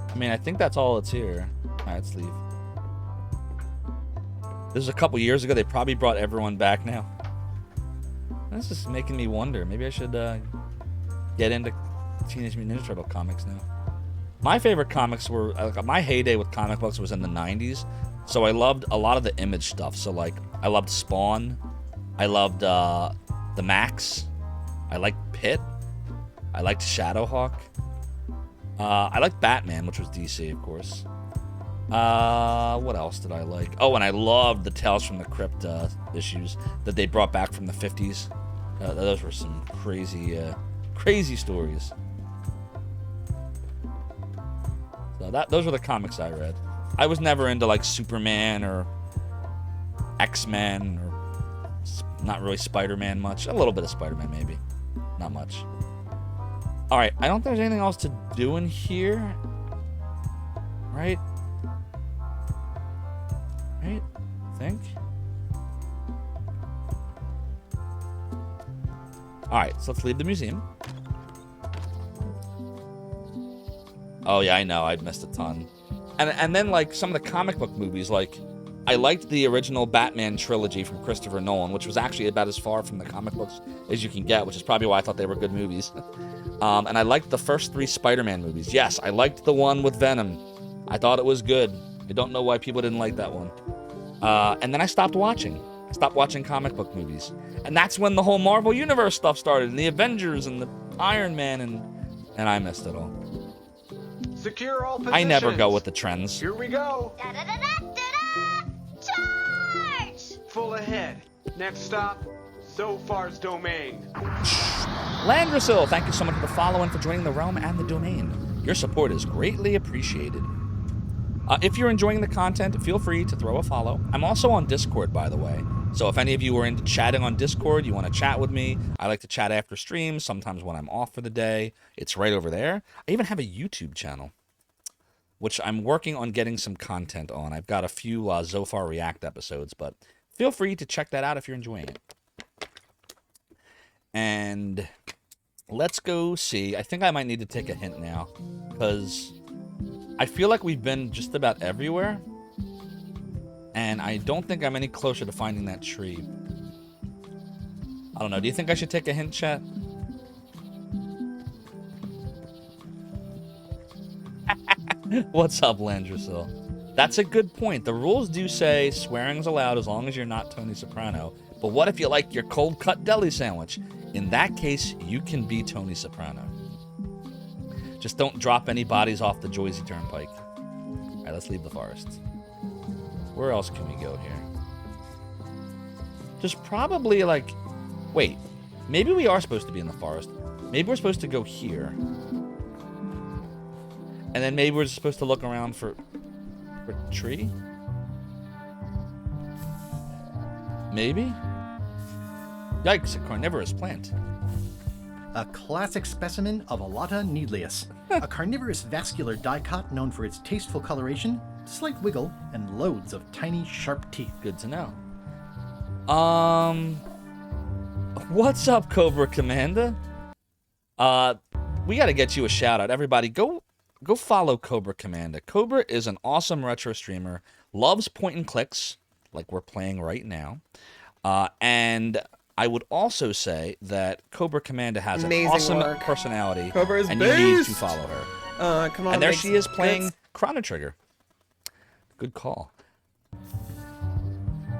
I mean, I think that's all that's here. All right, let's leave. This is a couple years ago. They probably brought everyone back now. This is making me wonder. Maybe I should get into Teenage Mutant Ninja Turtle comics now. My favorite comics were... my heyday with comic books was in the 90s. So I loved a lot of the Image stuff. So, like, I loved Spawn. I loved the Max. I liked Pit. I liked Shadowhawk. I liked Batman, which was DC, of course. What else did I like? Oh, and I loved the Tales from the Crypt issues that they brought back from the 50s. Those were some crazy stories. So those were the comics I read. I was never into like Superman or X-Men or not really Spider-Man much. A little bit of Spider-Man maybe. Not much. All right, I don't think there's anything else to do in here. Right? I think. All right, so let's leave the museum. Oh yeah, I know. I'd missed a ton. And then like some of the comic book movies, like I liked the original Batman trilogy from Christopher Nolan, which was actually about as far from the comic books as you can get, which is probably why I thought they were good movies. And I liked the first 3 Spider-Man movies. Yes, I liked the one with Venom. I thought it was good. I don't know why people didn't like that one. And then I stopped watching. I stopped watching comic book movies. And that's when the whole Marvel Universe stuff started, and the Avengers and the Iron Man, and I missed it all. Secure all positions. I never go with the trends. Here we go. Charge! Full ahead. Next stop, Zophar's domain. Landrasil, thank you so much for the follow and for joining the realm and the domain. Your support is greatly appreciated. If you're enjoying the content, feel free to throw a follow. I'm also on Discord, by the way. So if any of you are into chatting on Discord, you want to chat with me, I like to chat after streams, sometimes when I'm off for the day. It's right over there. I even have a YouTube channel, which I'm working on getting some content on. I've got a few Zophar React episodes, but feel free to check that out if you're enjoying it. And let's go see. I think I might need to take a hint now, because I feel like we've been just about everywhere, and I don't think I'm any closer to finding that tree. I don't know. Do you think I should take a hint, chat? What's up, Landrasil? That's a good point. The rules do say swearing's allowed as long as you're not Tony Soprano. But what if you like your cold-cut deli sandwich? In that case, you can be Tony Soprano. Just don't drop any bodies off the Joyzy Turnpike. All right, let's leave the forest. Where else can we go here? Just probably like... Wait, maybe we are supposed to be in the forest. Maybe we're supposed to go here. And then maybe we're supposed to look around for a tree? Maybe? Yikes, a carnivorous plant. A classic specimen of Alata needlius, a carnivorous vascular dicot known for its tasteful coloration, slight wiggle, and loads of tiny, sharp teeth. Good to know. What's up, Cobra Commander? We gotta get you a shout out. Everybody, go follow Cobra Commander. Cobra is an awesome retro streamer, loves point and clicks, like we're playing right now. And I would also say that Cobra Commander has Amazing an awesome work. personality, Cobra's and based. you need to follow her. Come on, and there make she is some playing hits. Chrono Trigger. Good call.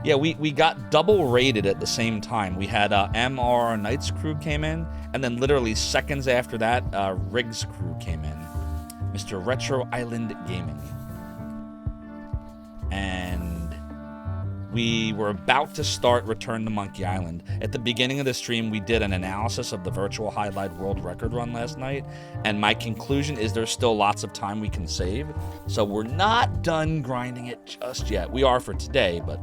Yeah, we got double rated at the same time. We had MR Knight's crew came in, and then literally seconds after that, Riggs crew came in. Mr. Retro Island Gaming. And we were about to start Return to Monkey Island. At the beginning of the stream, we did an analysis of the virtual highlight world record run last night, and my conclusion is there's still lots of time we can save. So we're not done grinding it just yet. We are for today, but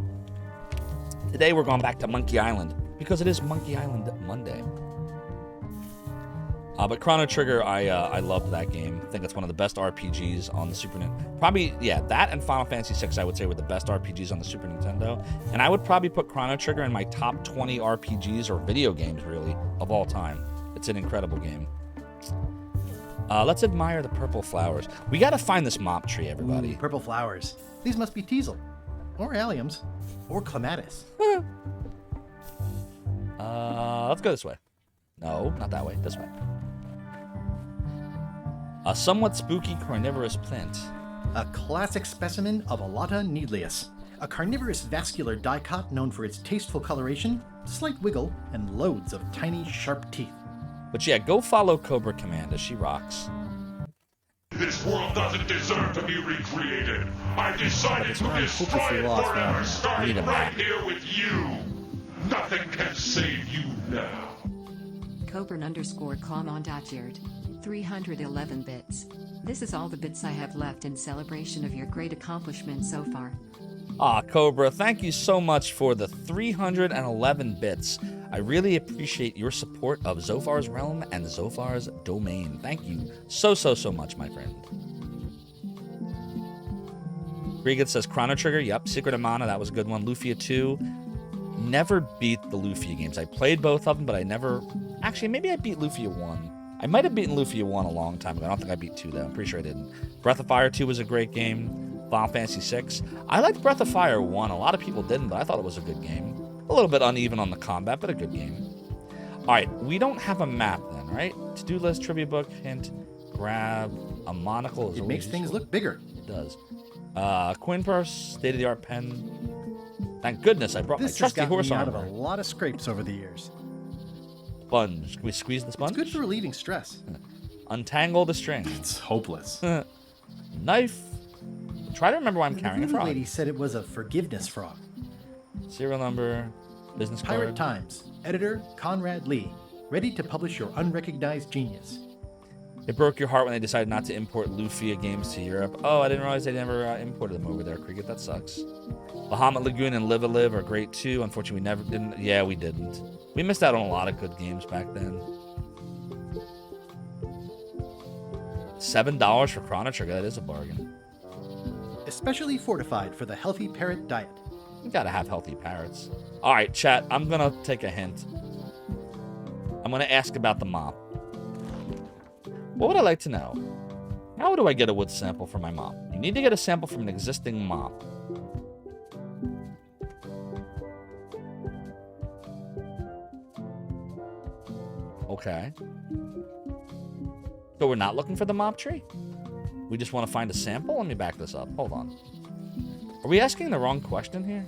today we're going back to Monkey Island because it is Monkey Island Monday. But Chrono Trigger, I loved that game. I think it's one of the best RPGs on the Super Nintendo. Probably, yeah, that and Final Fantasy VI, I would say, were the best RPGs on the Super Nintendo. And I would probably put Chrono Trigger in my top 20 RPGs or video games, really, of all time. It's an incredible game. Let's admire the purple flowers. We got to find this mop tree, everybody. Ooh, purple flowers. These must be teasel, or alliums, or clematis. Let's go this way. No, not that way. This way. A somewhat spooky carnivorous plant. A classic specimen of Alata needlius, a carnivorous vascular dicot known for its tasteful coloration, slight wiggle, and loads of tiny, sharp teeth. But yeah, go follow Cobra Commander. She rocks. This world doesn't deserve to be recreated. I decided to destroy it forever, starting right here with you. Nothing can save you now. Cobra_com.yard. 311 bits. This is all the bits I have left in celebration of your great accomplishment so far. Cobra, thank you so much for the 311 bits. I really appreciate your support of Zophar's Realm and Zophar's Domain. Thank you so much, my friend. Regan says Chrono Trigger. Yep. Secret of Mana, that was a good one. Lufia 2. Never beat the Lufia games. I played both of them, but I never... Actually, maybe I beat Lufia 1. I might have beaten Lufia 1 a long time ago. I don't think I beat 2, though. I'm pretty sure I didn't. Breath of Fire 2 was a great game. Final Fantasy 6. I liked Breath of Fire 1. A lot of people didn't, but I thought it was a good game. A little bit uneven on the combat, but a good game. All right, we don't have a map then, right? To-do list, trivia book, hint, grab, a monocle. It makes things look bigger. It does. Coin purse, state-of-the-art pen. Thank goodness I brought my trusty horse me out armor. of a lot of scrapes over the years. Sponge. Can we squeeze the sponge? It's good for relieving stress. Untangle the string. It's hopeless. Knife. Try to remember why I'm carrying a The frog. lady said it was a forgiveness frog. Serial number. Business card. Pirate Times. Editor Conrad Lee. Ready to publish your unrecognized genius. It broke your heart when they decided not to import Lufia games to Europe. Oh, I didn't realize they never imported them over there, Cricket. That sucks. Bahamut Lagoon and Live a Live are great too. Unfortunately, we never didn't. Yeah, we didn't. We missed out on a lot of good games back then. $7 for Chrono Trigger. That is a bargain. Especially fortified for the healthy parrot diet. You gotta have healthy parrots. All right, chat. I'm gonna take a hint. I'm gonna ask about the mop. What would I like to know? How do I get a wood sample for my mop? You need to get a sample from an existing mop. Okay. So we're not looking for the mop tree? We just want to find a sample? Let me back this up. Hold on. Are we asking the wrong question here?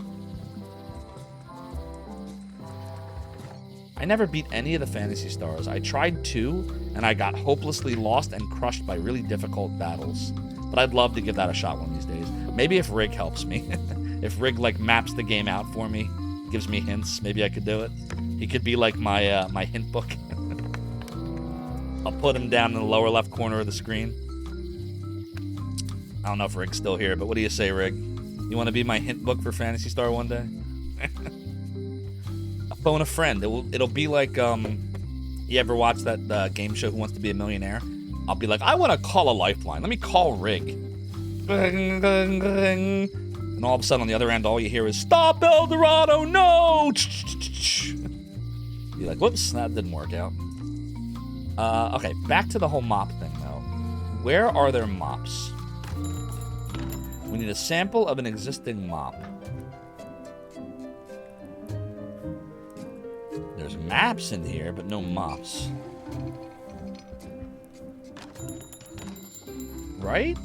I never beat any of the Phantasy Stars. I tried 2, and I got hopelessly lost and crushed by really difficult battles. But I'd love to give that a shot one of these days. Maybe if Rig helps me. If Rig, like, maps the game out for me, gives me hints, maybe I could do it. He could be like my my hint book. I'll put him down in the lower left corner of the screen. I don't know if Rig's still here, but what do you say, Rig? You want to be my hint book for Phantasy Star one day? I'll phone a friend. It'll be like, you ever watch that game show, Who Wants to Be a Millionaire? I'll be like, I want to call a lifeline. Let me call Rig. And all of a sudden on the other end, all you hear is, stop El Dorado, no! You're like, whoops, that didn't work out. Okay, back to the whole mop thing, though. Where are there mops? We need a sample of an existing mop. There's maps in here, but no mops. Right?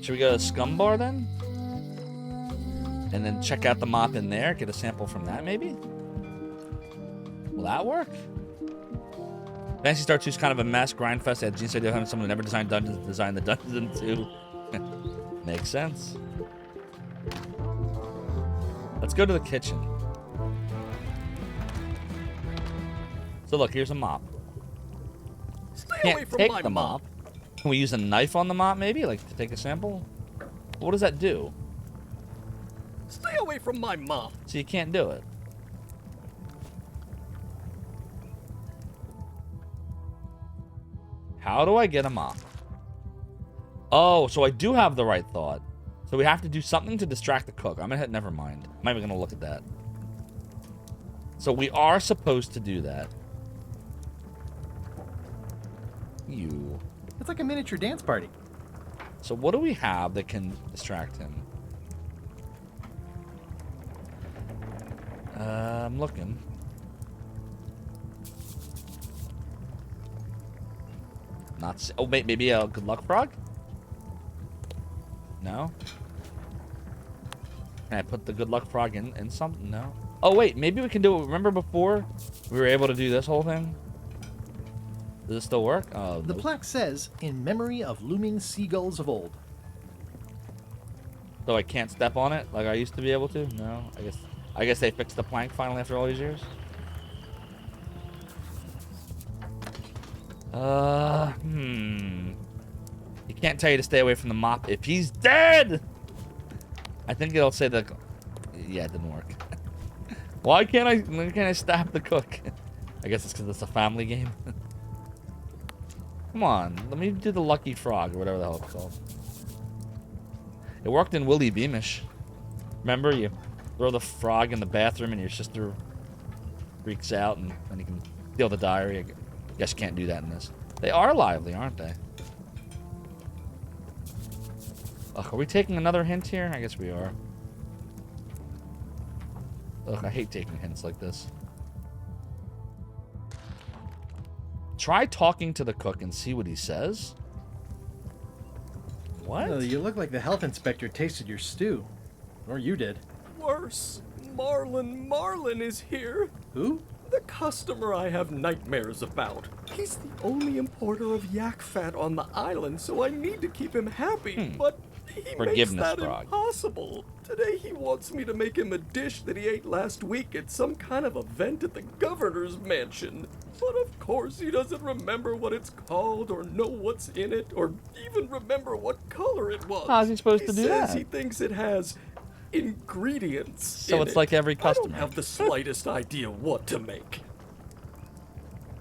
Should we go to Scumbar then? And then check out the mop in there, get a sample from that, maybe? Will that work? Fantasy Star 2 is kind of a mess. Grindfest had Gene said having someone who never designed dungeons design the dungeons too. Makes sense. Let's go to the kitchen. So look, here's a mop. Stay away from my mop. Can we use a knife on the mop maybe, like to take a sample? What does that do? Stay away from my mop. So you can't do it. How do I get a mop? Oh, so I do have the right thought. So we have to do something to distract the cook. I'm gonna hit never mind. I'm not even gonna look at that. So we are supposed to do that. You. It's like a miniature dance party. So what do we have that can distract him? I'm looking. Not. Oh, maybe a good luck frog? No. Can I put the good luck frog in something? No. Oh wait, maybe we can do it. Remember before we were able to do this whole thing? Does it still work? Oh, the plaque says, "In memory of looming seagulls of old." So I can't step on it like I used to be able to? No. I guess they fixed the plank finally after all these years. He can't tell you to stay away from the mop if he's dead. I think it'll say that. Yeah, it didn't work. Why can't I stab the cook? I guess it's because it's a family game. Come on, let me do the lucky frog or whatever the hell it's called. It worked in Willy Beamish. Remember, you throw the frog in the bathroom and your sister freaks out and then you can steal the diary. I guess you can't do that in this. They are lively, aren't they? Ugh, are we taking another hint here? I guess we are. Ugh, I hate taking hints like this. Try talking to the cook and see what he says. What? Oh, you look like the health inspector tasted your stew. Or you did. Worse. Marlin is here. Who? The customer I have nightmares about. He's the only importer of yak fat on the island, so I need to keep him happy. But Forgiveness makes that frog. impossible. Today he wants me to make him a dish that he ate last week at some kind of event at the governor's mansion. But of course he doesn't remember what it's called or know what's in it or even remember what color it was. How's he supposed to do He says that? he thinks it has ingredients So in it's it. like every I customer. don't have the slightest idea what to make.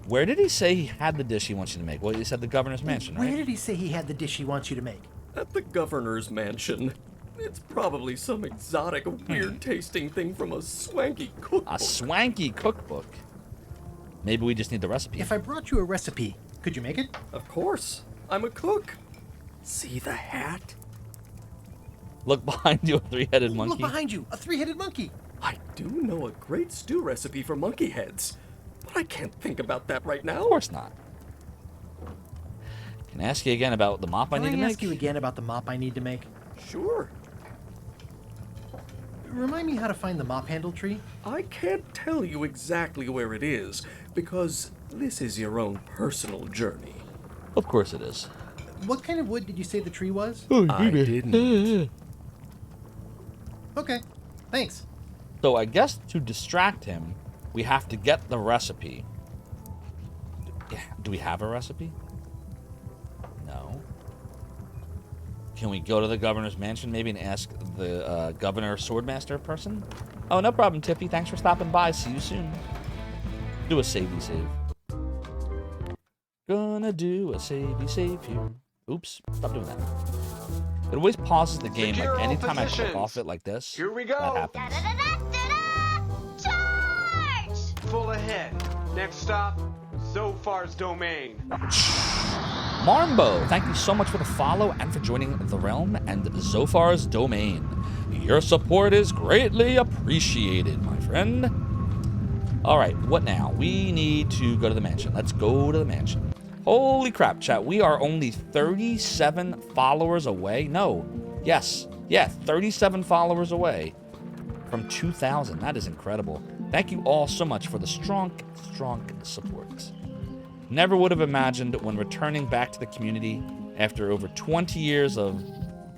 Where did he say he had the dish he wants you to make? Well, he said the governor's mansion, Where right? did he say he had the dish he wants you to make? At the governor's mansion. It's probably some exotic, weird-tasting thing from a swanky cookbook. A swanky cookbook. Maybe we just need the recipe. If I brought you a recipe, could you make it? Of course. I'm a cook. See the hat? Look behind you, a three-headed monkey. Look behind you, a three-headed monkey. I do know a great stew recipe for monkey heads, but I can't think about that right now. Of course not. Can I ask you again about the mop I need to Can I make? ask you again about the mop I need to make? Sure. Remind me how to find the mop handle tree? I can't tell you exactly where it is, because this is your own personal journey. Of course it is. What kind of wood did you say the tree was? I didn't. Okay, thanks. So I guess to distract him, we have to get the recipe. Do we have a recipe? No. Can we go to the governor's mansion maybe and ask the governor swordmaster person? Oh, no problem, Tiffy. Thanks for stopping by. See you soon. Do a savey save. Gonna do a savey save here. Oops, stop doing that. It always pauses the game. Secure Like all anytime I click positions. off it like this, Here we that go. happens. Full ahead. Next stop, Zophar's domain. Marmbo, thank you so much for the follow and for joining the realm and Zophar's domain. Your support is greatly appreciated, my friend. All right, what now? We need to go to the mansion. Let's go to the mansion. Holy crap, chat. We are only 37 followers away. No. Yes. Yeah, 37 followers away from 2,000. That is incredible. Thank you all so much for the strong support. Never would have imagined when returning back to the community after over 20 years of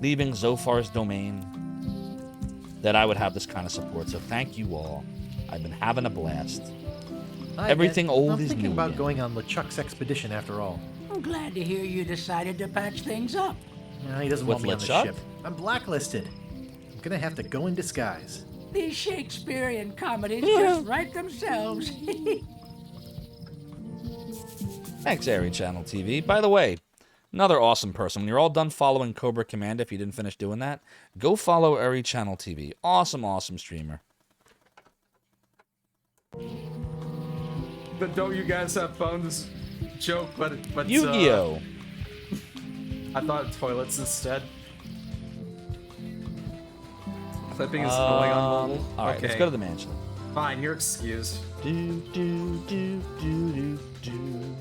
leaving Zophar's domain that I would have this kind of support. So thank you all. I've been having a blast. Everything old I'm is thinking new about again. going on LeChuck's expedition after all. I'm glad to hear you decided to patch things up. No, he doesn't With want me on the LeChuck? ship. I'm blacklisted. I'm gonna have to go in disguise. These Shakespearean comedies just write themselves. Thanks, Airy Channel TV. By the way, another awesome person. When you're all done following Cobra Commander, if you didn't finish doing that, go follow Airy Channel TV. Awesome, awesome streamer. But don't you guys have phones? Joke, but Yu-Gi-Oh! I thought toilets instead. Clipping is going on mobile. All right, okay. let's go to the mansion. Fine, you're excused. Do, do, do, do, do, do.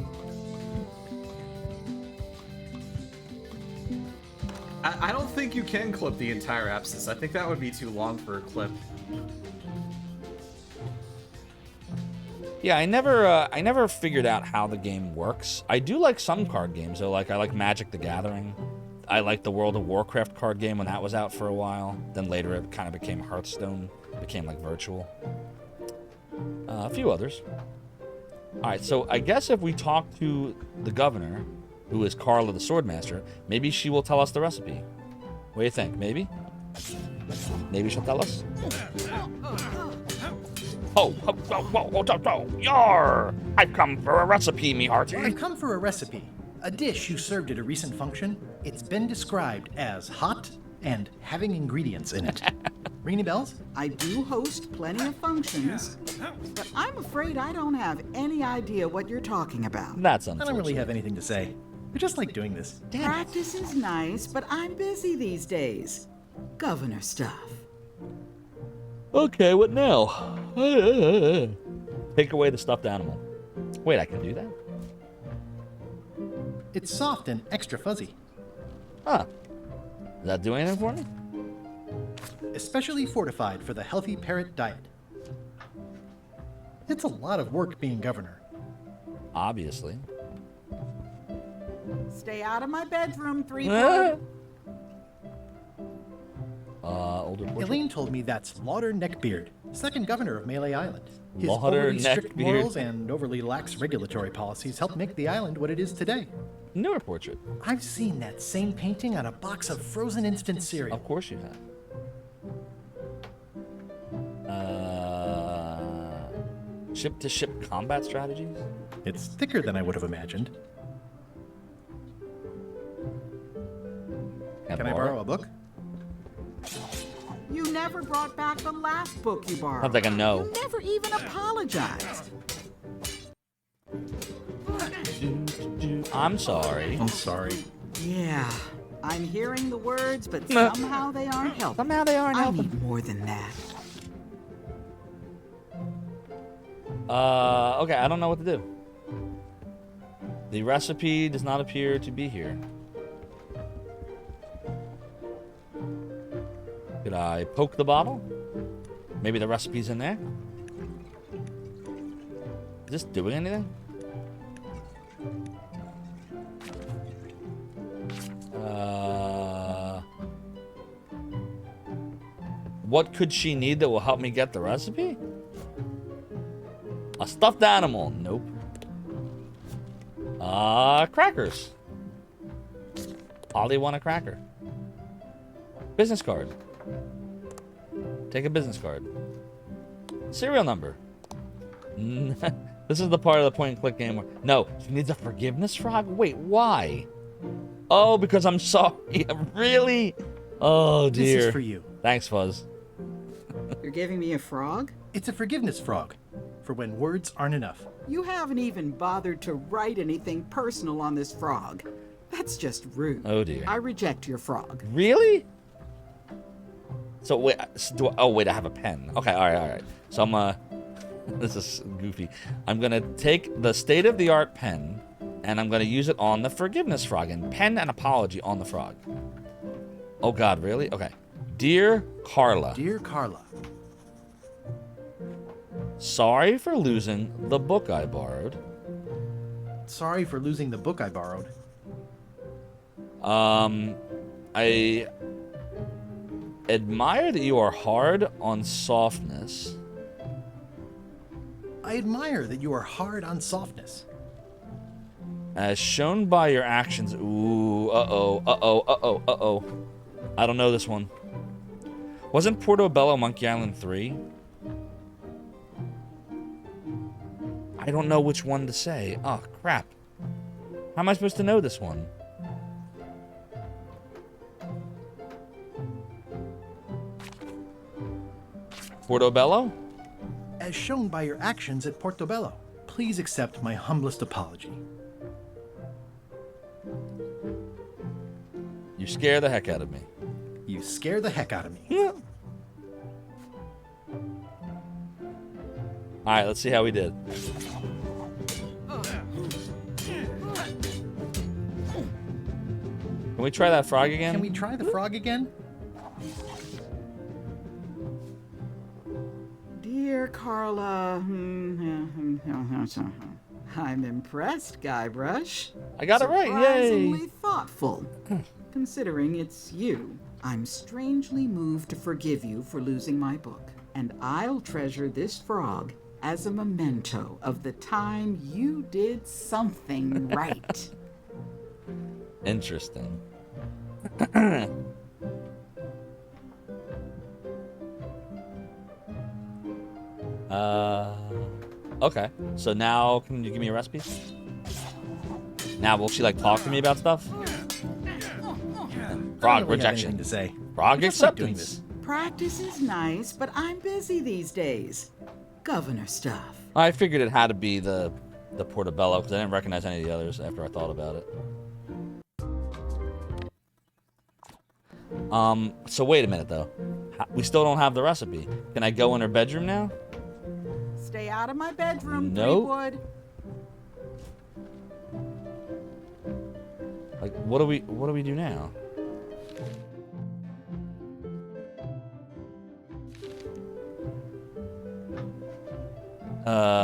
I don't think you can clip the entire abscess. I think that would be too long for a clip. Yeah, I never figured out how the game works. I do like some card games though. Like I like Magic the Gathering. I like the World of Warcraft card game when that was out for a while. Then later it kind of became Hearthstone, became like virtual. A few others. All right, so I guess if we talk to the governor, who is Carla the Swordmaster, maybe she will tell us the recipe. What do you think? Maybe? Maybe she'll tell us? Yar! I've come for a recipe, me hearty. I've come for a recipe. A dish you served at a recent function. It's been described as hot and having ingredients in it. Ring any bells? I do host plenty of functions, but I'm afraid I don't have any idea what you're talking about. That's I unfortunate. don't really have anything to say. I just like doing this. Practice is nice, but I'm busy these days. Governor stuff. Okay, what now? Take away the stuffed animal. Wait, I can do that? It's soft and extra fuzzy. Huh. Does that do anything for me? Especially fortified for the healthy parrot diet. It's a lot of work being governor. Obviously. Stay out of my bedroom, 3-4. Older portrait. Elaine told me that's Lauder Neckbeard, second governor of Melee Island. His Lauder overly strict Neckbeard. morals and overly lax regulatory policies helped make the island what it is today. Newer portrait. I've seen that same painting on a box of frozen instant cereal. Of course you have. Ship-to-ship combat strategies? It's thicker than I would have imagined. Can I borrow a book? You never brought back the last book you borrowed. Sounds like a no. You never even apologized. I'm sorry. I'm sorry. Yeah, I'm hearing the words, but somehow they aren't helping. Somehow they aren't helping. I need more than that. Okay, I don't know what to do. The recipe does not appear to be here. Could I poke the bottle? Maybe the recipe's in there? Is this doing anything? What could she need that will help me get the recipe? A stuffed animal. Nope. Crackers. Ollie want a cracker. Business card. Take a business card. Serial number. This is the part of the point and click game where... No, she needs a forgiveness frog? Wait, why? Oh, because I'm sorry. Really? Oh, dear. This is for you. Thanks, Fuzz. You're giving me a frog? It's a forgiveness frog, for when words aren't enough. You haven't even bothered to write anything personal on this frog. That's just rude. Oh, dear. I reject your frog. Really? So, wait. Oh, wait, I have a pen. Okay, all right. So, this is goofy. I'm going to take the state-of-the-art pen, and I'm going to use it on the forgiveness frog. And pen and apology on the frog. Oh, God, really? Okay. Dear Carla. Dear Carla. Sorry for losing the book I borrowed. Sorry for losing the book I borrowed. I admire that you are hard on softness. I admire that you are hard on softness. As shown by your actions. Ooh, uh-oh. I don't know this one. Wasn't Portobello Monkey Island 3? I don't know which one to say. Oh, crap. How am I supposed to know this one? Portobello? As shown by your actions at Portobello, please accept my humblest apology. You scare the heck out of me. You scare the heck out of me. Yeah. Alright, let's see how we did. Can we try that frog again? Can we try the frog again? Dear Carla, I'm impressed, Guybrush. I got it right, yay! Surprisingly thoughtful. Considering it's you, I'm strangely moved to forgive you for losing my book, and I'll treasure this frog as a memento of the time you did something right. Interesting. Okay. So now, can you give me a recipe? Now, will she like talk to me about stuff? Frog rejection. To say. Frog acceptance. Practice is nice, but I'm busy these days. Governor stuff. I figured it had to be the Portobello because I didn't recognize any of the others after I thought about it. So wait a minute though. We still don't have the recipe. Can I go in her bedroom now? Stay out of my bedroom, Nope. Threepwood. Like, what do we do now?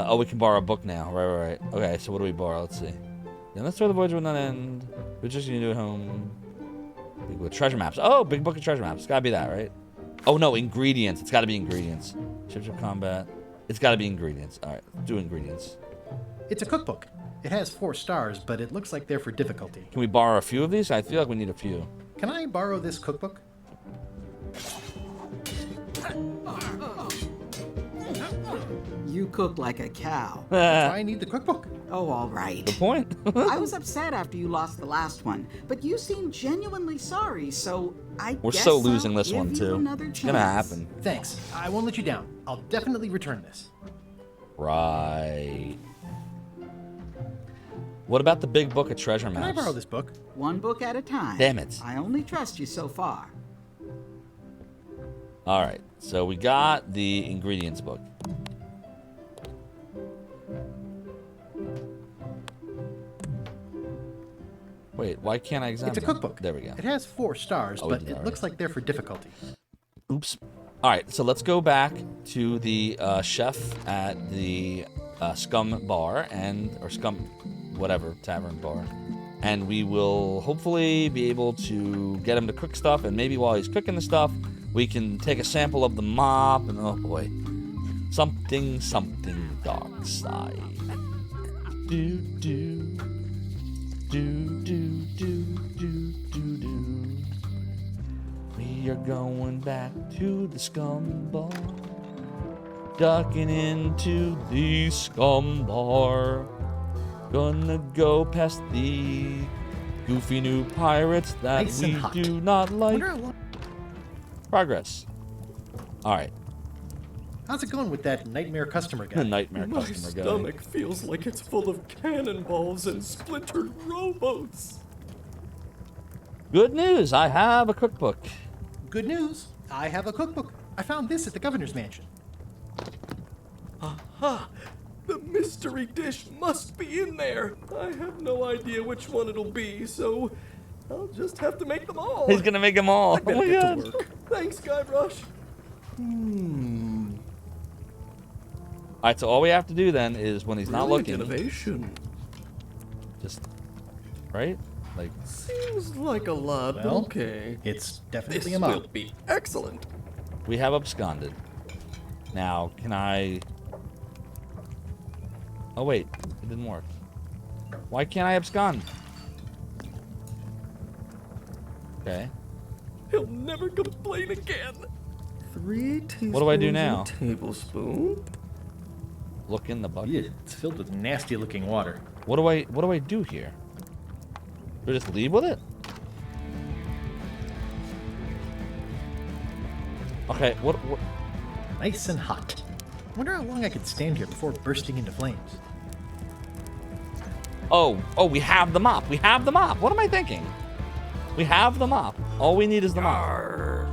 Oh, we can borrow a book now. Right. Okay, so what do we borrow? Let's see. Then let's throw the voyage will not end. We're just gonna do it home. Big book of treasure maps. Oh, big book of treasure maps. It's gotta be that, right? Oh no, ingredients. It's got to be ingredients. Ships of combat. It's got to be ingredients. All right, do ingredients. It's a cookbook. It has 4 stars, but it looks like they're for difficulty. Can we borrow a few of these? I feel like we need a few. Can I borrow this cookbook? You cook like a cow. That's why I need the cookbook. Oh, all right. Good point. I was upset after you lost the last one, but you seemed genuinely sorry, so We're guess so losing I'll this give one you too. another It's gonna chance. happen. Thanks. I won't let you down. I'll definitely return this. Right. What about the big book of treasure maps? Can I borrow this book? One book at a time. Damn it. I only trust you so far. All right. So we got the ingredients book. Wait, why can't I examine It's a cookbook. There we go. It has 4 stars, Oh, we but did it already. looks like they're for difficulty. Oops. All right, so let's go back to the chef at the Scum Bar or Scum, whatever, tavern bar. And we will hopefully be able to get him to cook stuff. And maybe while he's cooking the stuff, we can take a sample of the mop. And oh boy, something dark side. Do, do, do, do, do, do, do, do. We are going back to the Scum Bar, ducking into the Scum Bar. Gonna go past the goofy new pirates that Nice and we hot. do not like. Progress. All right. How's it going with that nightmare customer guy? The nightmare My customer guy. stomach feels like it's full of cannonballs and splintered rowboats. Good news, I have a cookbook. Good news. I have a cookbook. I found this at the governor's mansion. Aha! The mystery dish must be in there. I have no idea which one it'll be, so I'll just have to make them all. He's gonna make them all. I better Oh my get God. to work. Thanks, Guybrush. All right, so all we have to do then is when he's not Brilliant looking, innovation. just right, like Seems like a lot, but Well, okay. It's definitely This a mop. will be excellent. we have absconded. Now, can I? Oh wait, it didn't work. Why can't I abscond? Okay. He'll never complain again. 3 teaspoons. What do I do now? A tablespoon. Look in the bucket. Yeah, it's filled with nasty-looking water. What do I do here? Do I just leave with it? Okay, what? Nice and hot. Wonder how long I could stand here before bursting into flames. Oh, we have the mop. We have the mop. What am I thinking? We have the mop. All we need is the mop.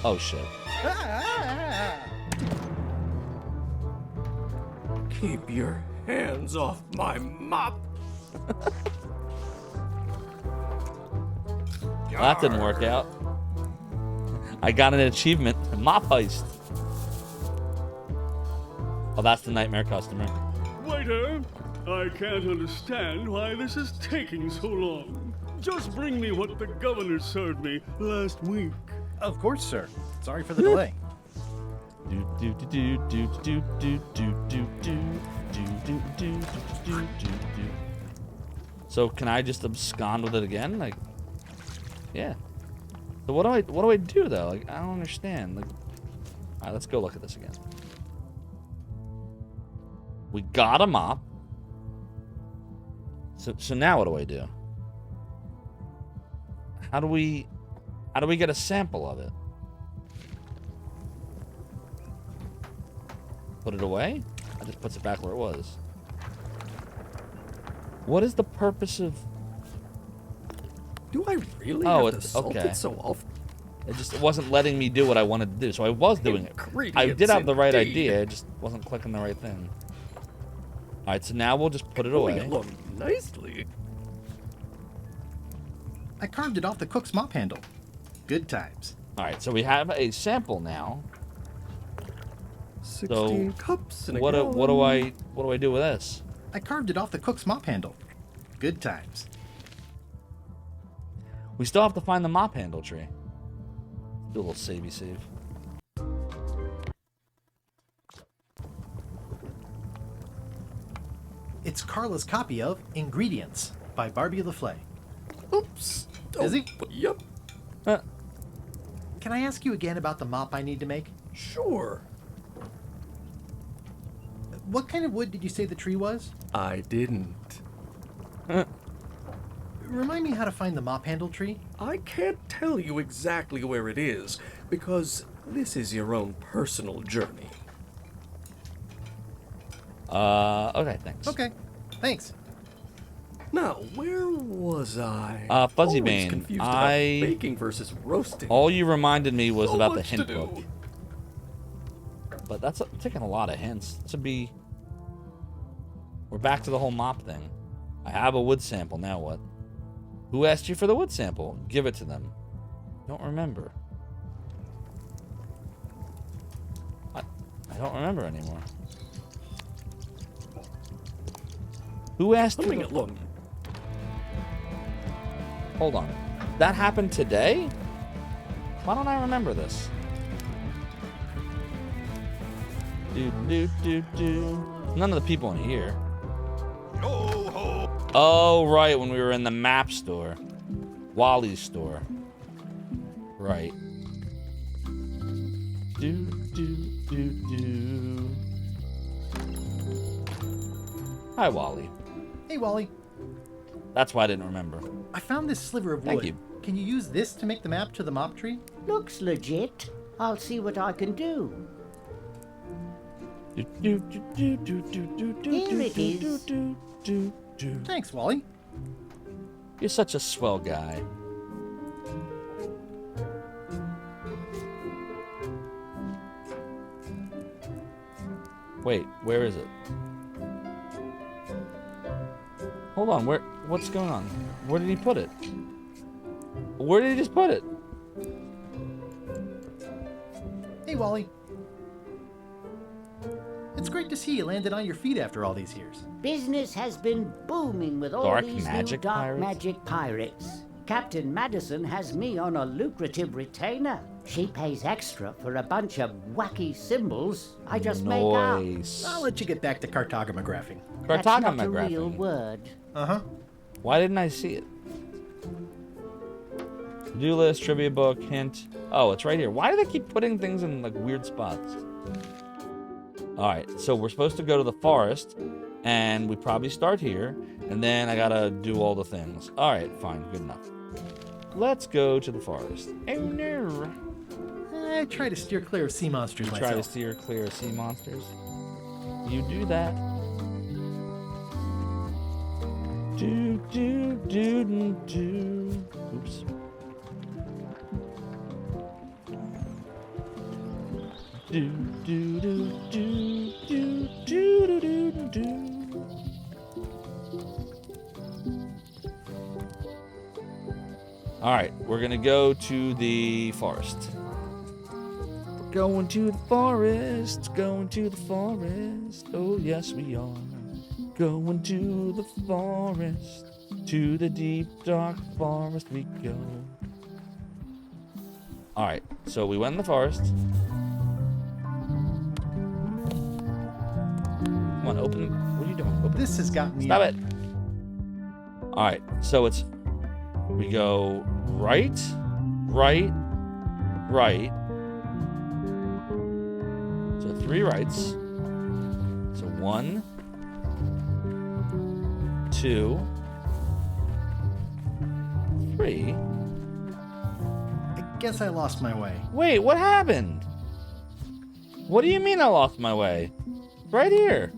Oh shit. Keep your hands off my mop. Well, that didn't work out. I got an achievement. Mop heist. Oh, that's the nightmare customer. Waiter, I can't understand why this is taking so long. Just bring me what the governor served me last week. Of course, sir. Sorry for the delay. So can I just abscond with it again? Like, yeah. So what do I do though? Like, I don't understand. Like, all right, let's go look at this again. We got a mop. So now what do I do? How do we get a sample of it? Put it away? That just puts it back where it was. What is the purpose of... Do I really Oh, have to it's salt okay. it so often? It wasn't letting me do what I wanted to do, so I was doing it. I did have the right indeed. idea, I just wasn't clicking the right thing. Alright, so now we'll just put it Going away. along nicely. I carved it off the cook's mop handle. Good times. Alright, so we have a sample now. 16 cups and a what do gallon. I do with this? I carved it off the cook's mop handle. Good times. We still have to find the mop handle tree. Do a little savey save. It's Carla's copy of Ingredients by Barbie LaFlay. Oops. Busy? Yep. Can I ask you again about the mop I need to make? Sure. What kind of wood did you say the tree was? I didn't. Remind me how to find the mop handle tree? I can't tell you exactly where it is, because this is your own personal journey. Okay, thanks. Okay, thanks. Now, where was I? Fuzzy Always Bane, confused about baking versus roasting. All you reminded me was So about the much to hint do. book. But that's taking a lot of hints. This would be... We're back to the whole mop thing. I have a wood sample, now what? Who asked you for the wood sample? Give it to them. Don't remember. I don't remember anymore. Who asked Let you me the... look. Hold on. That happened today? Why don't I remember this? None of the people in here. Oh, right, when we were in the map store. Wally's store. Right. Hi, Wally. Hey, Wally. That's why I didn't remember. I found this sliver of wood. Thank you. Can you use this to make the map to the mop tree? Looks legit. I'll see what I can do. Here it is. Thanks, Wally. You're such a swell guy. Wait, where is it? Hold on, what's going on? Where did he put it? Where did he just put it? Hey, Wally. It's great to see you landed on your feet after all these years. Business has been booming with all Dark these magic new dark pirates? magic pirates. Captain Madison has me on a lucrative retainer. She pays extra for a bunch of wacky symbols I just make up. Nice. I'll let you get back to cartographing. That's not a Cartographing. real word. Uh-huh. Why didn't I see it? To-do list, trivia book, hint. Oh, it's right here. Why do they keep putting things in like weird spots? Alright, so we're supposed to go to the forest, and we probably start here, and then I gotta do all the things. Alright, fine, good enough. Let's go to the forest. Oh no! I try to steer clear of sea monsters myself. Try to steer clear of sea monsters. You do that. Do. Oops. Do. All right, we're gonna go to the forest. Going to the forest, going to the forest. Oh yes, we are. Going to the forest, to the deep dark forest we go. All right, so we went in the forest. Come on, open. What are you doing? Open. This has got me. Stop it. All right, so we go right. So 3 rights. So 1, 2, 3. I guess I lost my way. Wait, what happened? What do you mean I lost my way? Right here.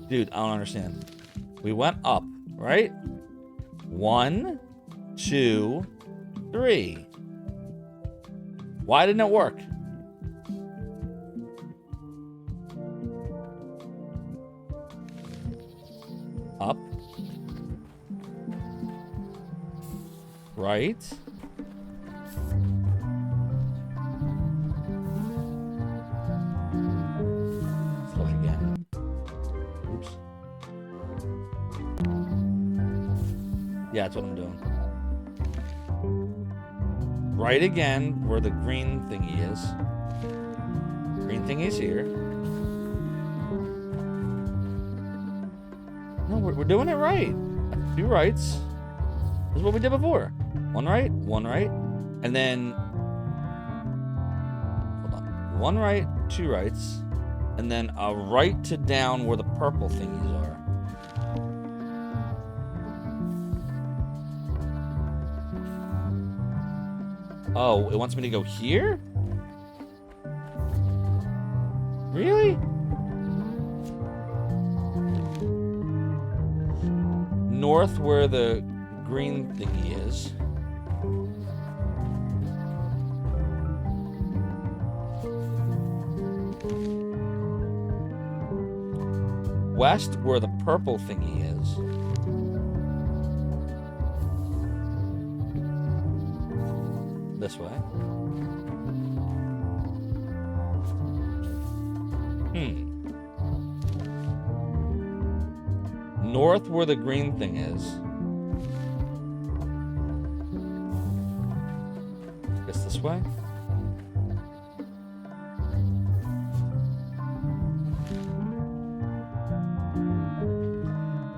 Dude, I don't understand. We went up, right? 1, 2, 3. Why didn't it work? Up. Right. Let's look again. Oops. Yeah, that's what I'm doing. right again where the green thingy is. Green thingy is here. No, we're doing it right. 2 rights. This is what we did before. 1 right, 1 right. And then... Hold on. 1 right, 2 rights. And then a right to down where the purple thingies are. Oh, it wants me to go here? Really? North where the green thingy is. West where the purple thingy is. This way. North where the green thing is. I guess this way.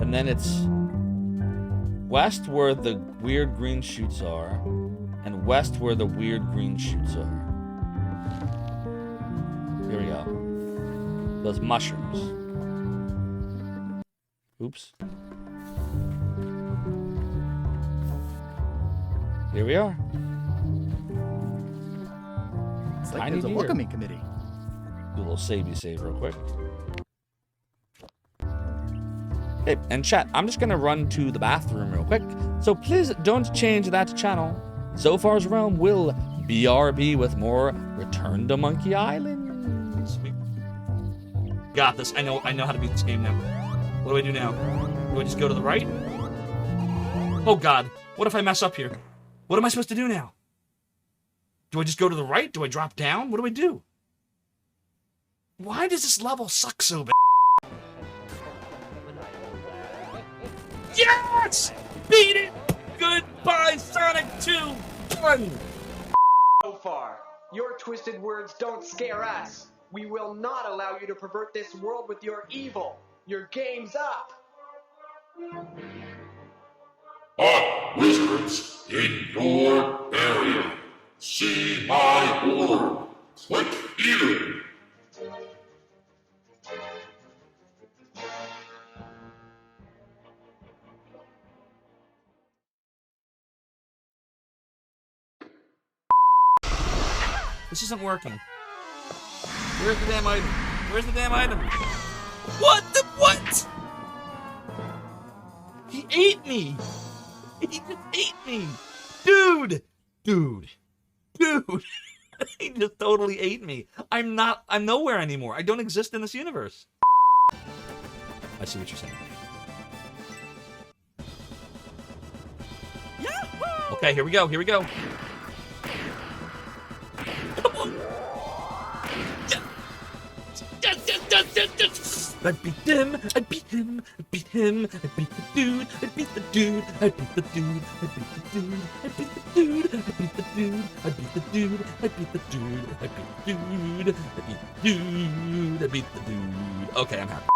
And then it's west where the weird green shoots are, and west where the weird green shoots are. Here we go. Those mushrooms. Oops. Here we are. It's like Tiny there's a deer. welcoming committee. Do a little save real quick. Hey, and chat, I'm just gonna run to the bathroom real quick, so please don't change that channel. Zophar's Realm will BRB with more Return to Monkey Island. Sweet. Got this. I know how to beat this game now. What do I do now? Do I just go to the right? Oh god, what if I mess up here? What am I supposed to do now? Do I just go to the right? Do I drop down? What do I do? Why does this level suck so bad? Yes! Beat it! Goodbye, Sonic 2! Fun! Zophar, your twisted words don't scare us. We will not allow you to pervert this world with your evil. Your game's up! Wizards in your area. See my order. Click here. This isn't working. Where's the damn item? Where's the damn item? What the what? He ate me! He just ate me! Dude! He just totally ate me. I'm nowhere anymore. I don't exist in this universe. I see what you're saying. Yahoo! Okay, here we go. Come on! Yes! I beat him, I beat the dude, I beat the dude, I beat the dude, I beat the dude, I beat the dude, I beat the dude, I beat the dude, I beat the dude, I beat the dude, I beat the dude, I beat the dude. Okay, I'm happy.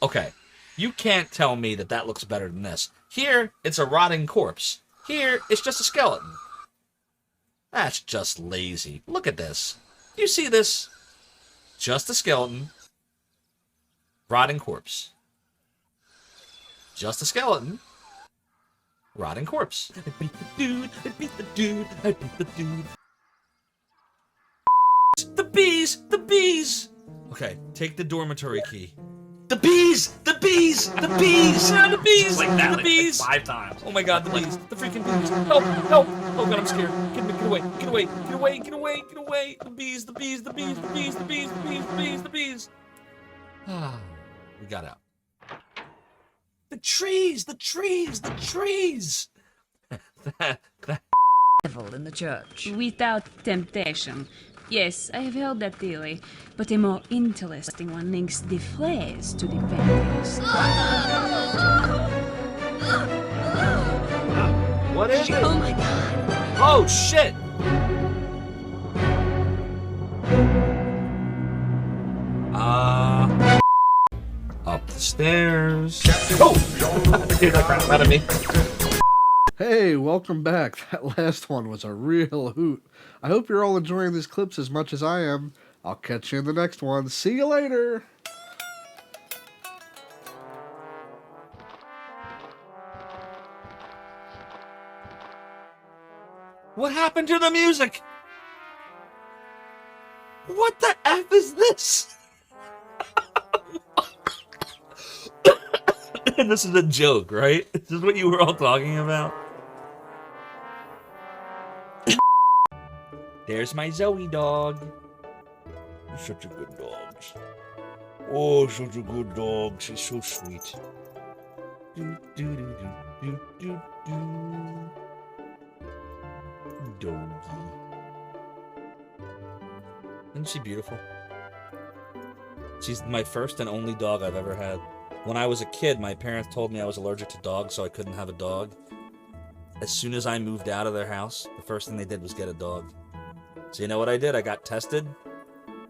Okay, you can't tell me that looks better than this. Here, it's a rotting corpse. Here, it's just a skeleton. That's just lazy. Look at this. You see this? Just a skeleton. Rotting corpse. Just a skeleton. Rotting corpse. I beat the dude. I beat the dude. I beat the dude. The bees! The bees! Okay, take the dormitory key. The bees! The bees! The bees! Yeah, the bees! Like that, the bees! like 5 times. Oh my god, the bees! The freaking bees! Help! Help! Oh god, I'm scared. Get away! Get away! Get away! Get away! Get away! The bees! The bees! The bees! The bees! The bees! The bees! The bees! The bees! Ah, we got out. The trees! The trees! The trees! Devil in the church. Without temptation. Yes, I have heard that theory, but a more interesting one links the flares to the vampires. What is it? Oh my god! Oh, shit! Up the stairs. Oh! Dude, that crap out of me. Hey, welcome back. That last one was a real hoot. I hope you're all enjoying these clips as much as I am. I'll catch you in the next one. See you later! What happened to the music? What the F is this? This is a joke, right? This is what you were all talking about? There's my Zoe dog. You're such a good dog. Oh, such a good dog. She's so sweet. Do, do, do, do, do, do. Doggy. Isn't she beautiful? She's my first and only dog I've ever had. When I was a kid, my parents told me I was allergic to dogs, so I couldn't have a dog. As soon as I moved out of their house, the first thing they did was get a dog. So you know what I did? I got tested.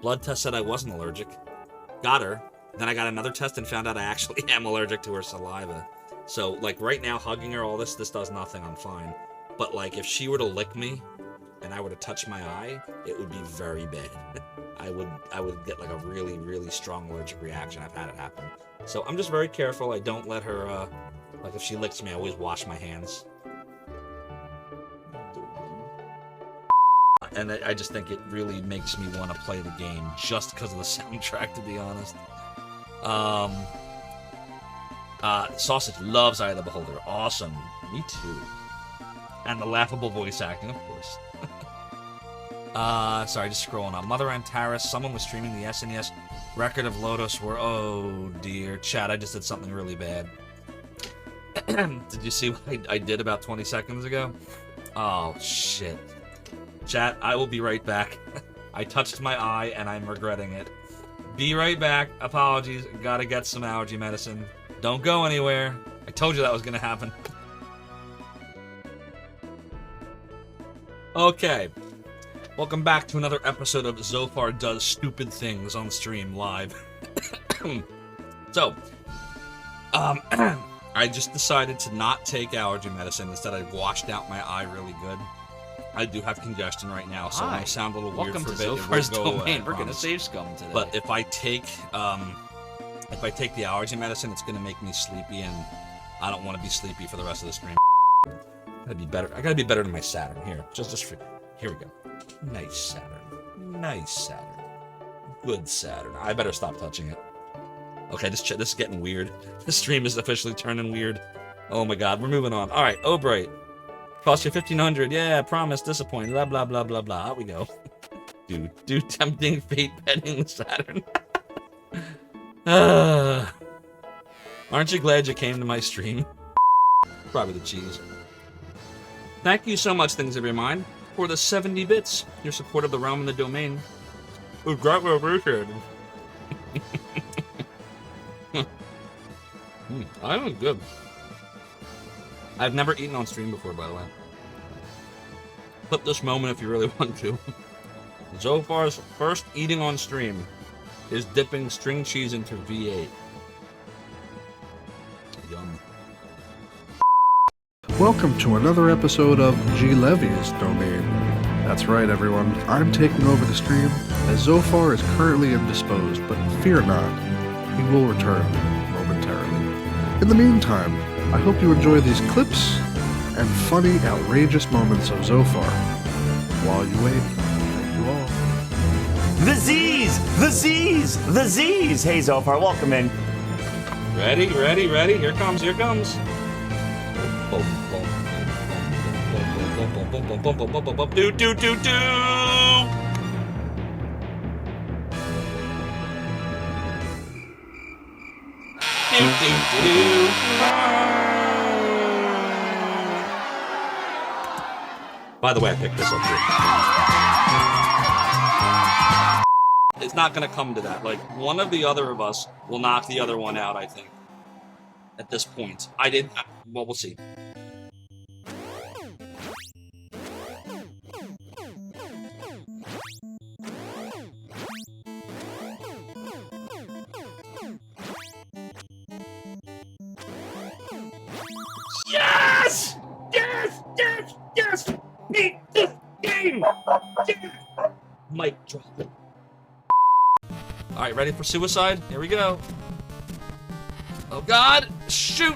Blood test said I wasn't allergic. Got her. Then I got another test and found out I actually am allergic to her saliva. So, like, right now, hugging her, all this does nothing. I'm fine. But, like, if she were to lick me and I were to touch my eye, it would be very bad. I would get, like, a really, really strong allergic reaction. I've had it happen. So I'm just very careful. I don't let her, like, if she licks me, I always wash my hands. And I just think it really makes me want to play the game just because of the soundtrack, to be honest. Sausage loves Eye of the Beholder. Awesome. Me too. And the laughable voice acting, of course. Sorry, just scrolling up. Mother Antares, someone was streaming the SNES Record of Lotus where, oh dear, chat, I just did something really bad. Did you see what I did about 20 seconds ago? Oh, shit. Chat, I will be right back. I touched my eye and I'm regretting it. Be right back. Apologies. Gotta get some allergy medicine. Don't go anywhere. I told you that was gonna happen. Okay. Welcome back to another episode of Zophar Does Stupid Things on stream live. So, I just decided to not take allergy medicine. Instead, I washed out my eye really good. I do have congestion right now, so I sound a little weird for a bit. Zophar's Domain. We're gonna save scum today. But if I take the allergy medicine, it's gonna make me sleepy, and I don't want to be sleepy for the rest of the stream. I gotta be better than my Saturn. Here we go. Nice Saturn. Nice Saturn. Good Saturn. I better stop touching it. Okay, this is getting weird. The stream is officially turning weird. Oh my god, we're moving on. Alright, Obright. Cost you 1,500. Yeah, promise, disappointed. Blah, blah, blah, blah, blah. Out we go. Dude, tempting fate petting the Saturn. Aren't you glad you came to my stream? Probably the cheese. Thank you so much, Things of Your Mind, for the 70 bits. Your support of the realm and the domain. We've got what we're appreciated. That was good. I've never eaten on stream before, by the way. Clip this moment if you really want to. Zophar's first eating on stream is dipping string cheese into V8. Yum. Welcome to another episode of G. Levy's Domain. That's right, everyone. I'm taking over the stream, as Zophar is currently indisposed, but fear not, he will return momentarily. In the meantime, I hope you enjoy these clips and funny, outrageous moments of Zophar. While you wait, thank you all. The Z's! The Z's! The Z's! Hey, Zophar, welcome in. Ready? Here comes. Do. By the way, I picked this up here. It's not gonna come to that. Like, one of the other of us will knock the other one out, I think. At this point. Well, we'll see. Yes! Yes! Yes! Yes! Beat this game! Yes! Mic drop. Alright, ready for suicide? Here we go. Oh god! Shoot!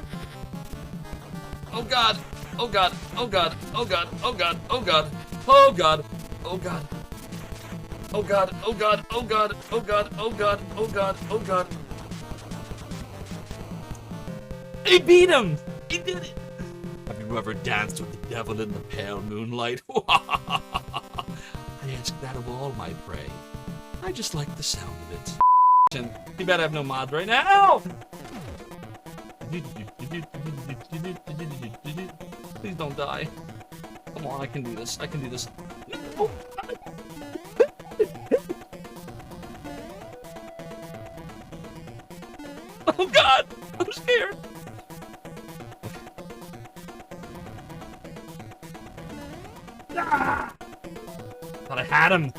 Oh god! Oh god! Oh god! Oh god! Oh god! Oh god! Oh god! Oh god! Oh god! Oh god! Oh god! Oh god! Oh god! Oh god! Oh god! He beat him! He did it! Have you ever danced with the devil in the pale moonlight? I ask that of all my prey. I just like the sound of it. You better have no mods right now! Please don't die. Come on, I can do this. I can do this. No! Oh god! I'm scared! Ah! Thought I had him.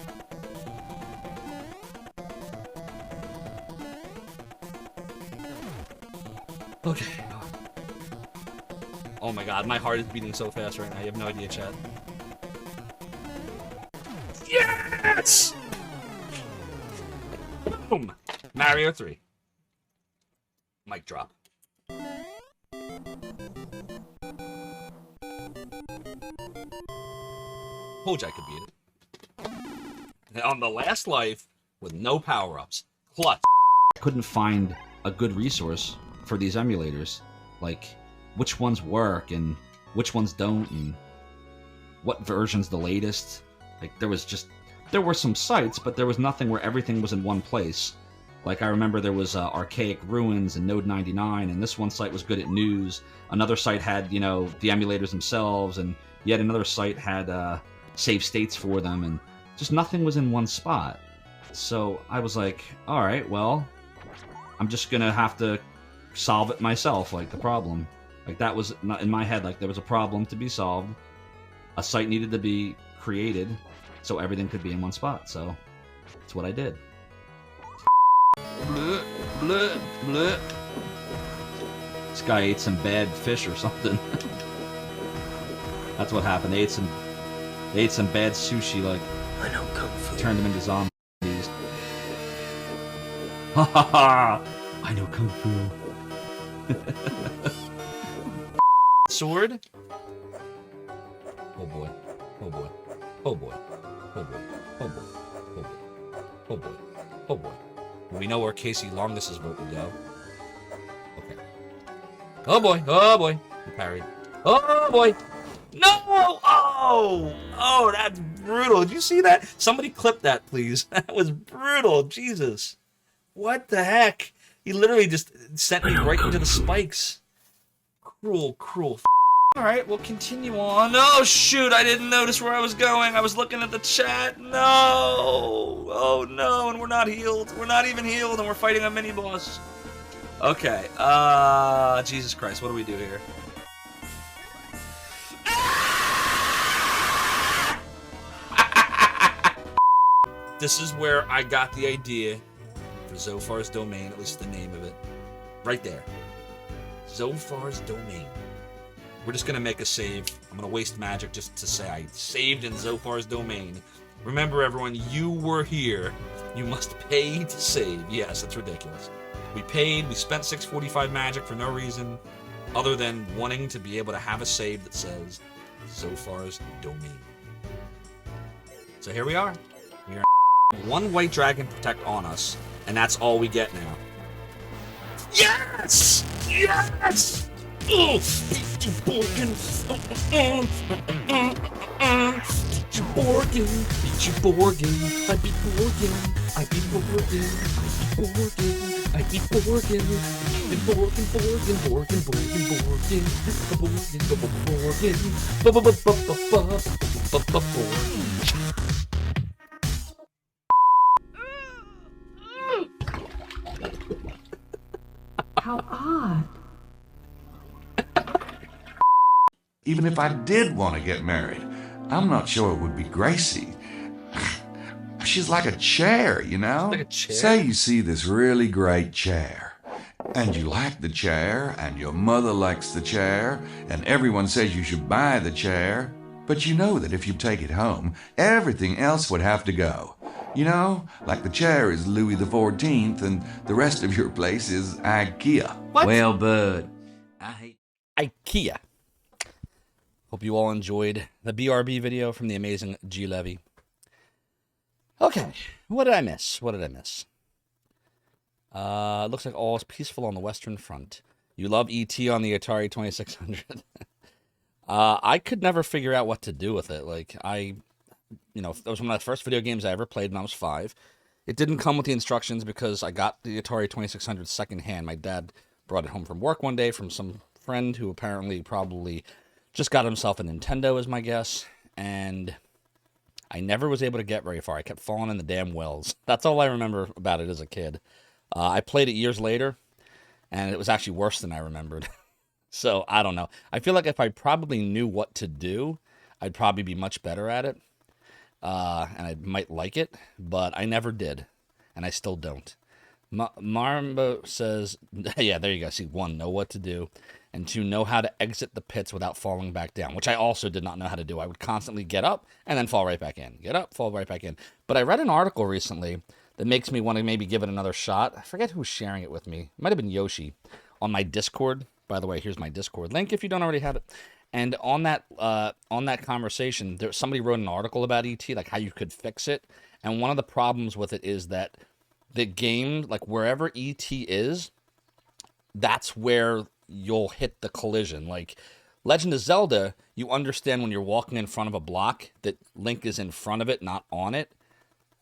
Okay. Oh my god, my heart is beating so fast right now. You have no idea, chat. Yes! Boom! Mario 3. Mic drop. Told you I could beat it. And on the last life, with no power-ups. Clutch. Couldn't find a good resource for these emulators. Like, which ones work and which ones don't, and what version's the latest. Like, there were some sites, but there was nothing where everything was in one place. Like, I remember there was Archaic Ruins and Node 99, and this one site was good at news. Another site had, you know, the emulators themselves, and yet another site had save states for them, and just nothing was in one spot. So I was like, alright, well, I'm just gonna have to solve it myself, like, the problem. Like, that was not in my head, like, there was a problem to be solved. A site needed to be created so everything could be in one spot, so that's what I did. Bleh, bleh, bleh. This guy ate some bad fish or something. That's what happened. They ate some bad sushi, like, I know kung fu. Turned them into zombies. Ha ha ha! I know kung fu. Sword? Oh boy. Oh boy. Oh boy. Oh boy. Oh boy. Oh boy. Oh boy. Oh boy. We know where Casey Longus's vote would go. Okay. Oh boy. Oh boy. He parried. Oh boy. No! Oh! Oh, that's brutal. Did you see that? Somebody clip that, please. That was brutal. Jesus. What the heck? He literally just sent me right into the spikes. Cruel, cruel. Alright, we'll continue on. Oh, shoot. I didn't notice where I was going. I was looking at the chat. No! Oh, no. And we're not healed. We're not even healed, and we're fighting a mini-boss. Okay. Jesus Christ. What do we do here? This is where I got the idea for Zophar's Domain, at least the name of it. Right there. Zophar's Domain. We're just going to make a save. I'm going to waste magic just to say I saved in Zophar's Domain. Remember, everyone, you were here. You must pay to save. Yes, it's ridiculous. We paid. We spent 645 magic for no reason other than wanting to be able to have a save that says Zophar's Domain. So here we are. We are one white dragon protect on us, and that's all we get now. Yes! Yes! Oh, Borgin! Borgin! Beat you, Borgin! I beat Borgin! I beat Borgin! I beat Borgin! I beat Borgin! Borgin, Borgin, Borgin, Borgin, Borgin, Borgin, Borgin. How odd. Even if I did want to get married, I'm not sure it would be Gracie. She's like a chair, you know? Like a chair? Say you see this really great chair. And you like the chair, and your mother likes the chair, and everyone says you should buy the chair. But you know that if you take it home, everything else would have to go. You know, like the chair is Louis XIV, and the rest of your place is IKEA. What? Well, bud, I hate IKEA. Hope you all enjoyed the BRB video from the amazing G Levy. Okay, what did I miss? Looks like all is peaceful on the Western Front. You love E.T. on the Atari 2600. I could never figure out what to do with it. Like, that was one of the first video games I ever played when I was 5. It didn't come with the instructions because I got the Atari 2600 secondhand. My dad brought it home from work one day from some friend who apparently probably just got himself a Nintendo, is my guess. And I never was able to get very far. I kept falling in the damn wells. That's all I remember about it as a kid. I played it years later, and it was actually worse than I remembered. So, I don't know. I feel like if I probably knew what to do, I'd probably be much better at it. And I might like it, but I never did. And I still don't. Marmbo says, yeah, there you go. See, 1, know what to do. And 2, know how to exit the pits without falling back down, which I also did not know how to do. I would constantly get up and then fall right back in. Get up, fall right back in. But I read an article recently that makes me want to maybe give it another shot. I forget who's sharing it with me. It might have been Yoshi on my Discord. By the way, here's my Discord link if you don't already have it. And on that conversation, somebody wrote an article about ET, like how you could fix it. And one of the problems with it is that the game, like wherever ET is, that's where you'll hit the collision. Like Legend of Zelda, you understand when you're walking in front of a block that Link is in front of it, not on it,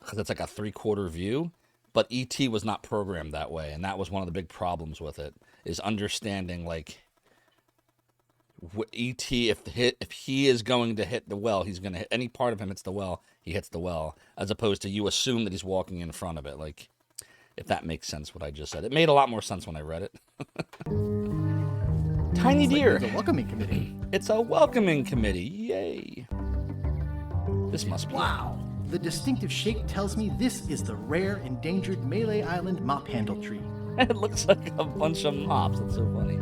because it's like a 3/4 view. But ET was not programmed that way, and that was one of the big problems with it, is understanding, like, ET, if he is going to hit the well, he's going to hit any part of him hits the well, he hits the well, as opposed to you assume that he's walking in front of it. Like, if that makes sense, what I just said. It made a lot more sense when I read it. Tiny deer. It's a welcoming committee. It's a welcoming committee. Yay. This must be. Wow. The distinctive shake tells me this is the rare, endangered Melee Island mop handle tree. It looks like a bunch of mops. That's so funny.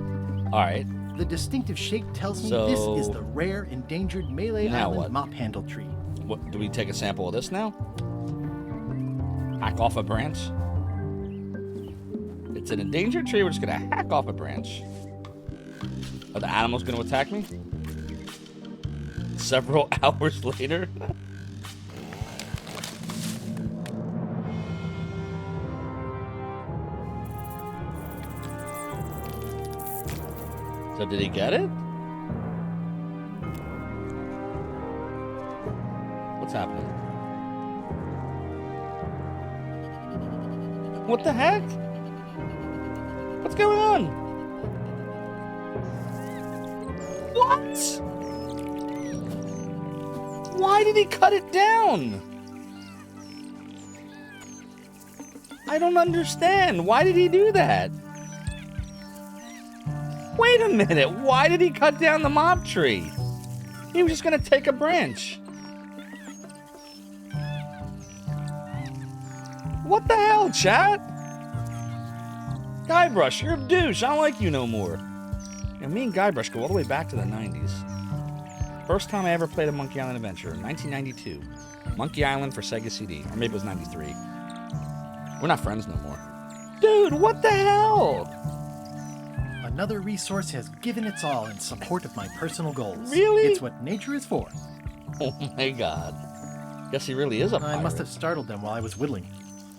All right. The distinctive shake tells me this is the rare, endangered Melee Island mop handle tree. What, do we take a sample of this now? Hack off a branch? It's an endangered tree. We're just going to hack off a branch. Are the animals going to attack me? Several hours later? So did he get it? What's happening? What the heck? What's going on? What? Why did he cut it down? I don't understand. Why did he do that? Wait a minute, why did he cut down the mob tree? He was just gonna take a branch. What the hell, chat? Guybrush, you're a douche. I don't like you no more. Me and Guybrush go all the way back to the 90s. First time I ever played a Monkey Island adventure, 1992. Monkey Island for Sega CD, or maybe it was 93. We're not friends no more. Dude, what the hell? Another resource has given its all in support of my personal goals. Really? It's what nature is for. Oh my god. Guess he really is a pirate. I must have startled them while I was whittling.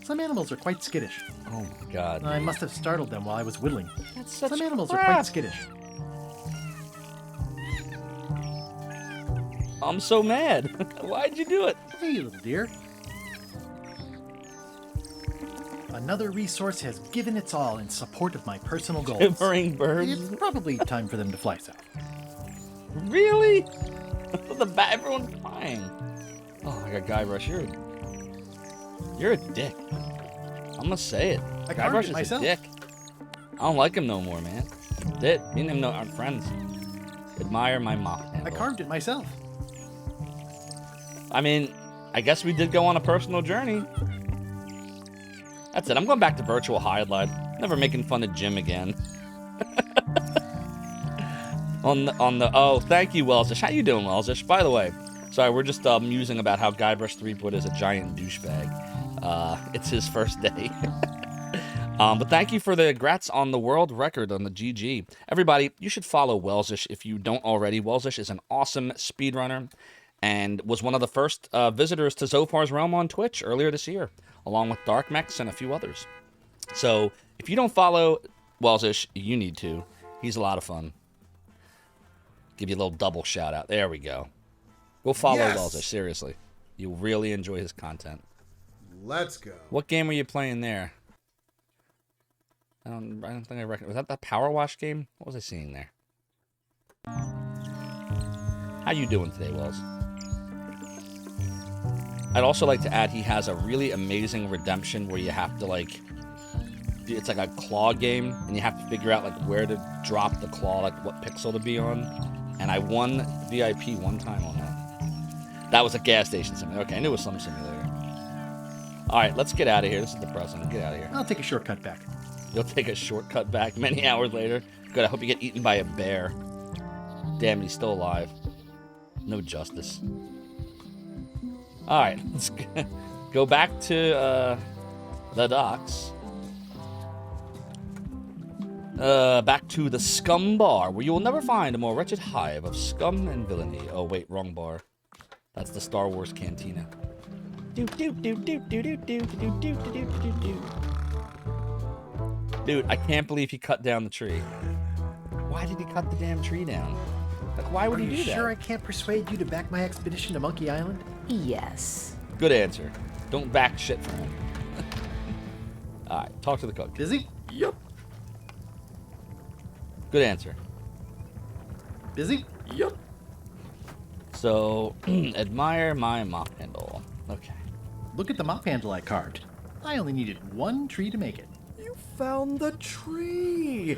Some animals are quite skittish. Oh my god. I must have startled them while I was whittling. That's such Some animals crap. are quite skittish. I'm so mad. Why'd you do it? Hey, you little dear. Another resource has given its all in support of my personal goals. Shivering birds. It's probably time for them to fly south. Really? Everyone's flying. Oh my god, Guybrush, you're a dick. I'm gonna say it. Guybrush is a dick. I don't like him no more, man. Me and him aren't friends. Admire my mop handle. I carved it myself. I mean, I guess we did go on a personal journey. That's it. I'm going back to virtual highlight. Never making fun of Jim again. on the oh, thank you, Welsish. How you doing, Welsish? By the way, sorry, we're just musing about how Guybrush Threepwood is a giant douchebag. It's his first day. But thank you for the grats on the world record on the GG. Everybody, you should follow Welsish if you don't already. Welsish is an awesome speedrunner and was one of the first visitors to Zophar's Realm on Twitch earlier this year, along with Dark Mex and a few others. So if you don't follow Welsish, you need to. He's a lot of fun. Give you a little double shout out. There we go. Go follow Welsish, seriously. You'll really enjoy his content. Let's go. What game were you playing there? I don't think I recognize. Was that the Power Wash game? What was I seeing there? How you doing today, Wells? I'd also like to add he has a really amazing redemption where you have to, like, it's like a claw game, and you have to figure out, like, where to drop the claw, like, what pixel to be on. And I won VIP one time on that. That was a gas station simulator. Okay, I knew it was some simulator. All right, let's get out of here. This is depressing. Get out of here. I'll take a shortcut back. You'll take a shortcut back many hours later. Good, I hope you get eaten by a bear. Damn, he's still alive. No justice. Alright, let's go back to the docks. Back to the Scum Bar, where you will never find a more wretched hive of scum and villainy. Oh, wait, wrong bar. That's the Star Wars Cantina. Dude, I can't believe he cut down the tree. Why did he cut the damn tree down? Like, why would he do that? Are you sure I can't persuade you to back my expedition to Monkey Island? Yes. Good answer. Don't back shit for him. Alright, talk to the cook. Busy? Yep. Good answer. Busy? Yep. So, admire my mop handle. Okay. Look at the mop handle I carved. I only needed one tree to make it. You found the tree!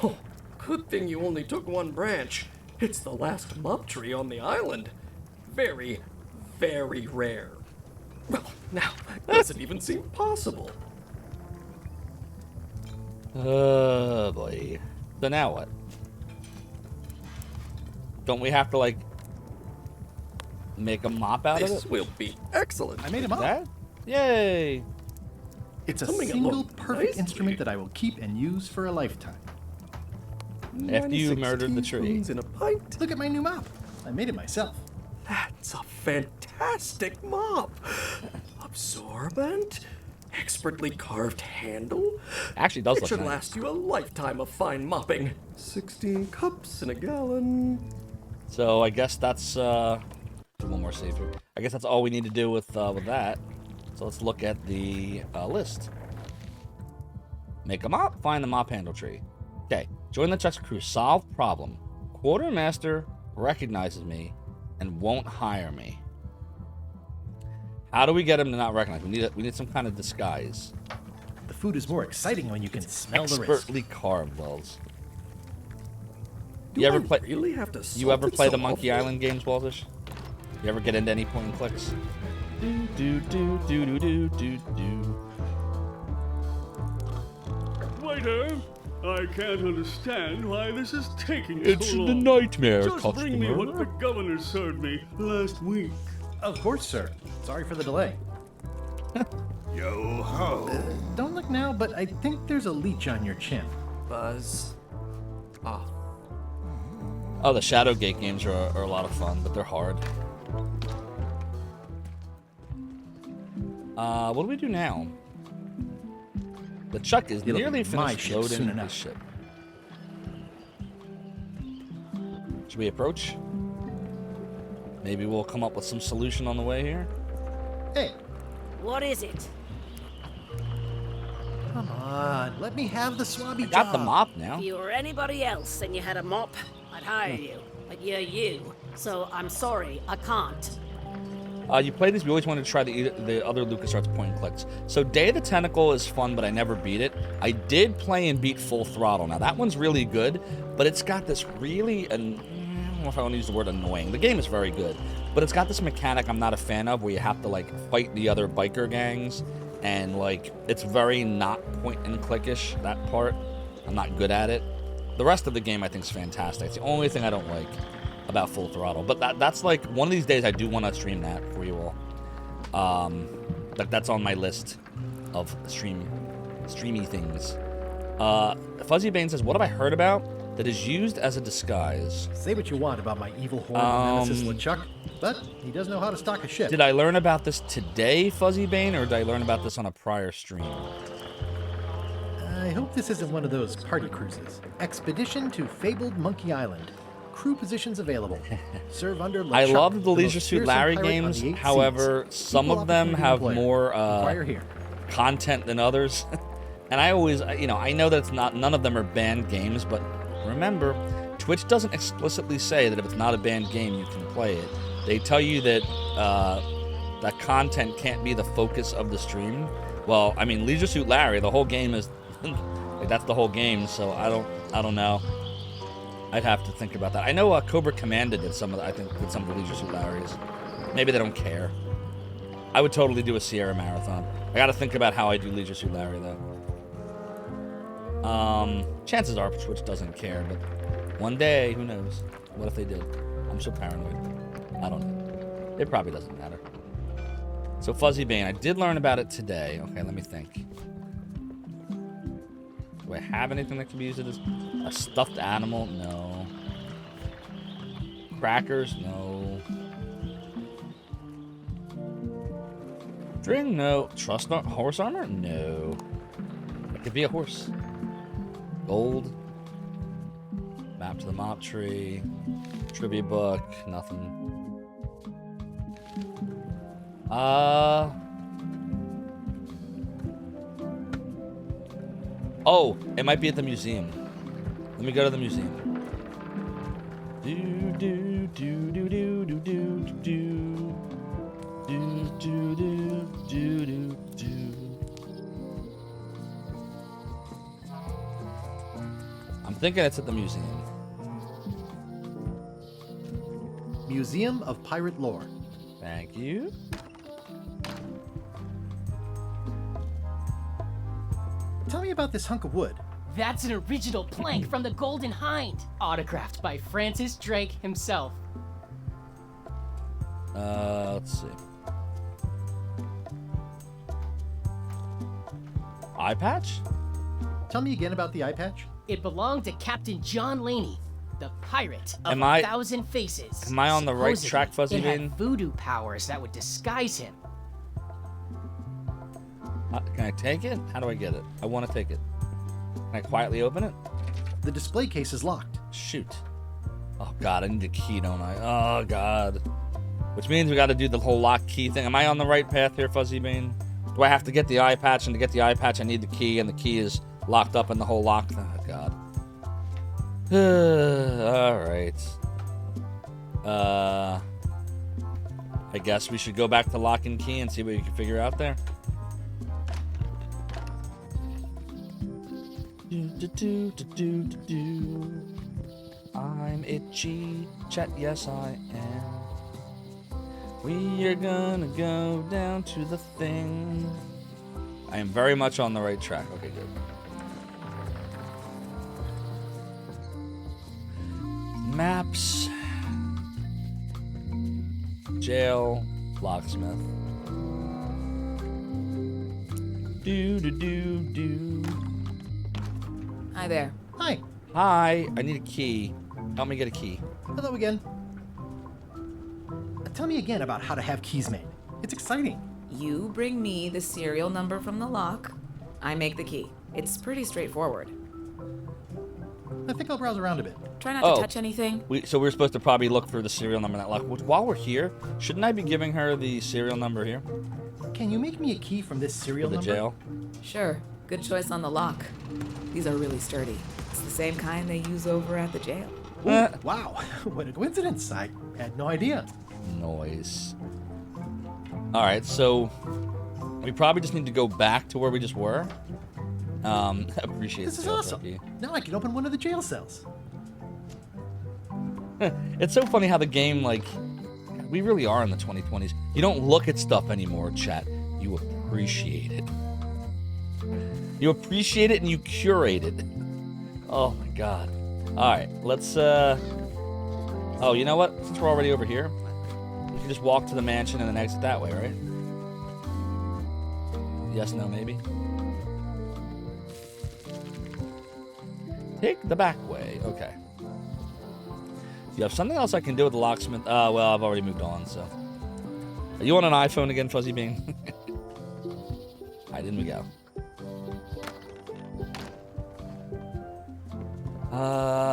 Oh, good thing you only took one branch. It's the last mop tree on the island. Very, very rare. Well, now, that doesn't even seem possible. Oh, boy. So now what? Don't we have to, like, make a mop out of it? This will be excellent. I made a mop. That? Yay! It's a Something single look perfect nicely. instrument that I will keep and use for a lifetime. After you murdered the tree. In a pint. Look at my new mop. I made it myself. That's a fantastic mop. Absorbent, expertly carved handle. Actually, it does It look should nice. last you a lifetime of fine mopping. 16 cups in a gallon. So I guess that's one more save here. I guess that's all we need to do with that. So let's look at the list. Make a mop. Find the mop handle tree. Okay. Join the Chuck's crew. Solve problem. Quartermaster recognizes me and won't hire me. How do we get him to not recognize? We need some kind of disguise. The food is more exciting when you can smell the risk. Expertly carved, Wells. Do You ever I play? really have to You ever salt it play so the Monkey awfully? Island games, Waldish? You ever get into any point and clicks? Do do do do do do do do. Waiter, I can't understand why this is taking It's so the long. nightmare, Just bring me customer. what the governor served me last week. Of course, sir. Sorry for the delay. Yo ho. Don't look now, but I think there's a leech on your chin. Buzz. Off. Oh, the Shadowgate games are a lot of fun, but they're hard. What do we do now? The Chuck is It'll nearly be my finished ship loading soon his enough. ship. Should we approach? Maybe we'll come up with some solution on the way here. Hey, What is it? come on. Let me have the swabby I got job. the mop now. If you were anybody else and you had a mop, I'd hire you. But you're you, so I'm sorry, I can't. You play these, we always wanted to try the other LucasArts point and clicks. So Day of the Tentacle is fun, but I never beat it. I did play and beat Full Throttle. Now, that one's really good, but it's got this really, I don't know if I want to use the word annoying. The game is very good, but it's got this mechanic I'm not a fan of where you have to, like, fight the other biker gangs, and like it's very not point and clickish. That part, I'm not good at it. The rest of the game I think is fantastic. It's the only thing I don't like about Full Throttle. But that's like one of these days I do want to stream that for you all. That's on my list of streamy things. Fuzzy Bane says, what have I heard about that is used as a disguise? Say what you want about my evil horde nemesis LeChuck, but he does know how to stock a ship. Did I learn about this today, Fuzzy Bane, or did I learn about this on a prior stream? I hope this isn't one of those party cruises. Expedition to Fabled Monkey Island. Crew positions available. Serve under LeChuck, I love the Leisure most Suit fearsome Larry pirate on games. the 8 However, seas. some Equal of them opportunity have employer. more Inquire here. content than others. And I always, I know that it's not, none of them are banned games, but remember, Twitch doesn't explicitly say that if it's not a banned game, you can play it. They tell you that that content can't be the focus of the stream. Well, I mean, Leisure Suit Larry, the whole game is, like, that's the whole game. So I don't know. I'd have to think about that. I know Cobra Commander did some of the, did some of the Leisure Suit Larrys. Maybe they don't care. I would totally do a Sierra Marathon. I got to think about how I do Leisure Suit Larry though. Chances are Twitch doesn't care, but one day, who knows? What if they did? I'm so paranoid. I don't know. It probably doesn't matter. So Fuzzy Bane, I did learn about it today. Okay, let me think. Do I have anything that can be used as a stuffed animal? No. Crackers? No. String? No. Trust not horse armor? No. It could be a horse. Gold. Map to the mop tree. Trivia book. Nothing. Oh, it might be at the museum. Let me go to the museum. Do do do do do do do do do do do do do do. I'm thinking it's at the museum. Museum of Pirate Lore. Thank you. Tell me about this hunk of wood. That's an original plank from the Golden Hind, autographed by Francis Drake himself. Let's see. Eye patch? Tell me again about the eye patch. It belonged to Captain John Laney, the pirate of Am a I- thousand faces. am I on the right Supposedly, track, Fuzzy it had Bane? voodoo powers that would disguise him. Can I take it? How do I get it? I want to take it. Can I quietly open it? The display case is locked. Shoot. Oh god, I need a key, don't I? Oh god. Which means we got to do the whole lock key thing. Am I on the right path here, Fuzzy Bane? Do I have to get the eye patch? And to get the eye patch, I need the key, and the key is locked up in the whole lock. Oh god. All right. I guess we should go back to lock and key and see what you can figure out there. I'm itchy, Chet, yes I am. We are gonna go down to the thing. I am very much on the right track. Okay, good. Maps. Jail. Locksmith. Do do do do. Hi there. Hi. Hi. I need a key. Help me get a key. Hello again. Tell me again about how to have keys made. It's exciting. You bring me the serial number from the lock. I make the key. It's pretty straightforward. I think I'll browse around a bit. Try not to touch anything. So we're supposed to probably look for the serial number in that lock. While we're here, shouldn't I be giving her the serial number here? Can you make me a key from this serial For the number? jail? Sure. Good choice on the lock. These are really sturdy. It's the same kind they use over at the jail. Ooh, wow, what a coincidence. I had no idea. Noise. Alright, so we probably just need to go back to where we just were. Appreciate This is the awesome. cookie. Now I can open one of the jail cells. It's so funny how the game, like, we really are in the 2020s. You don't look at stuff anymore, chat. You appreciate it. You appreciate it and you curate it. Oh my god. Alright, let's oh, you know what? Since we're already over here, we can just walk to the mansion and then exit that way, right? Yes, no, maybe. Take the back way. Okay. You have something else I can do with the locksmith? Well, I've already moved on, so. Are you on an iPhone again, Fuzzy Bean? Alright, in we go.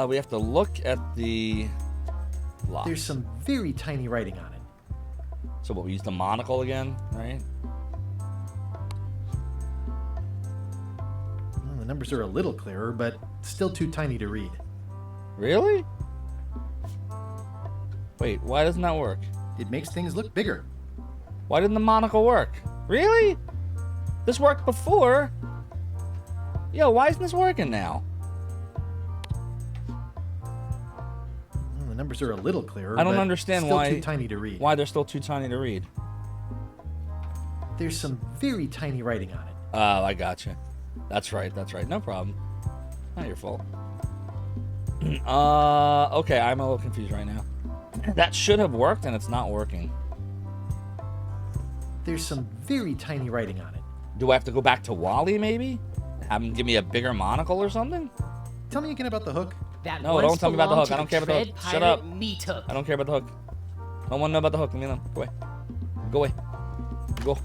We have to look at the lock. There's some very tiny writing on it. So what, we use the monocle again, right? Well, the numbers are a little clearer, but still too tiny to read. Really? Wait, why doesn't that work? It makes things look bigger. Why didn't the monocle work? Really? This worked before. Yo, why isn't this working now? Well, the numbers are a little clearer. I don't but understand still why. Too tiny to read. Why they're still too tiny to read. There's some very tiny writing on it. Oh, I gotcha. That's right. That's right. No problem. Not your fault. Okay, I'm a little confused right now. That should have worked, and it's not working. There's some very tiny writing on it. Do I have to go back to Wally, maybe? Have him give me a bigger monocle or something? Tell me again about the hook. That No, once don't tell me about the belonged hook. I don't to care about the Dread hook. Shut Pirate up. Meat Hook. I don't care about the hook. I don't want to know about the hook. Leave me alone. Go away. Go away. Go.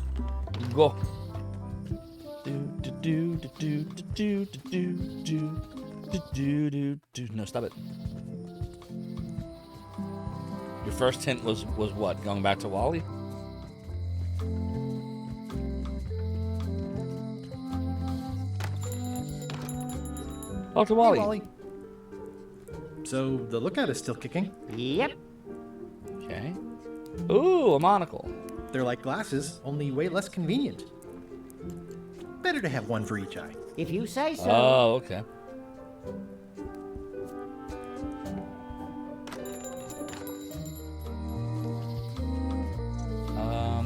Go. No, stop it. Your first hint was what? Going back to Wally? Talk to Wally. Hey, Wally. So the lookout is still kicking? Yep. Okay. Ooh, a monocle. They're like glasses, only way less convenient. Better to have one for each eye. If you say so. Oh, okay.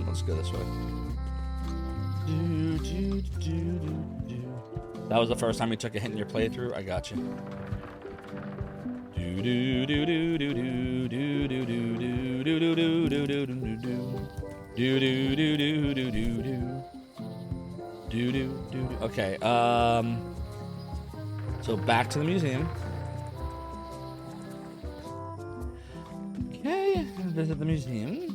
Let's go this way. That was the first time you took a hint in your playthrough? I got you. Okay, so back to the museum. Okay, visit the museum.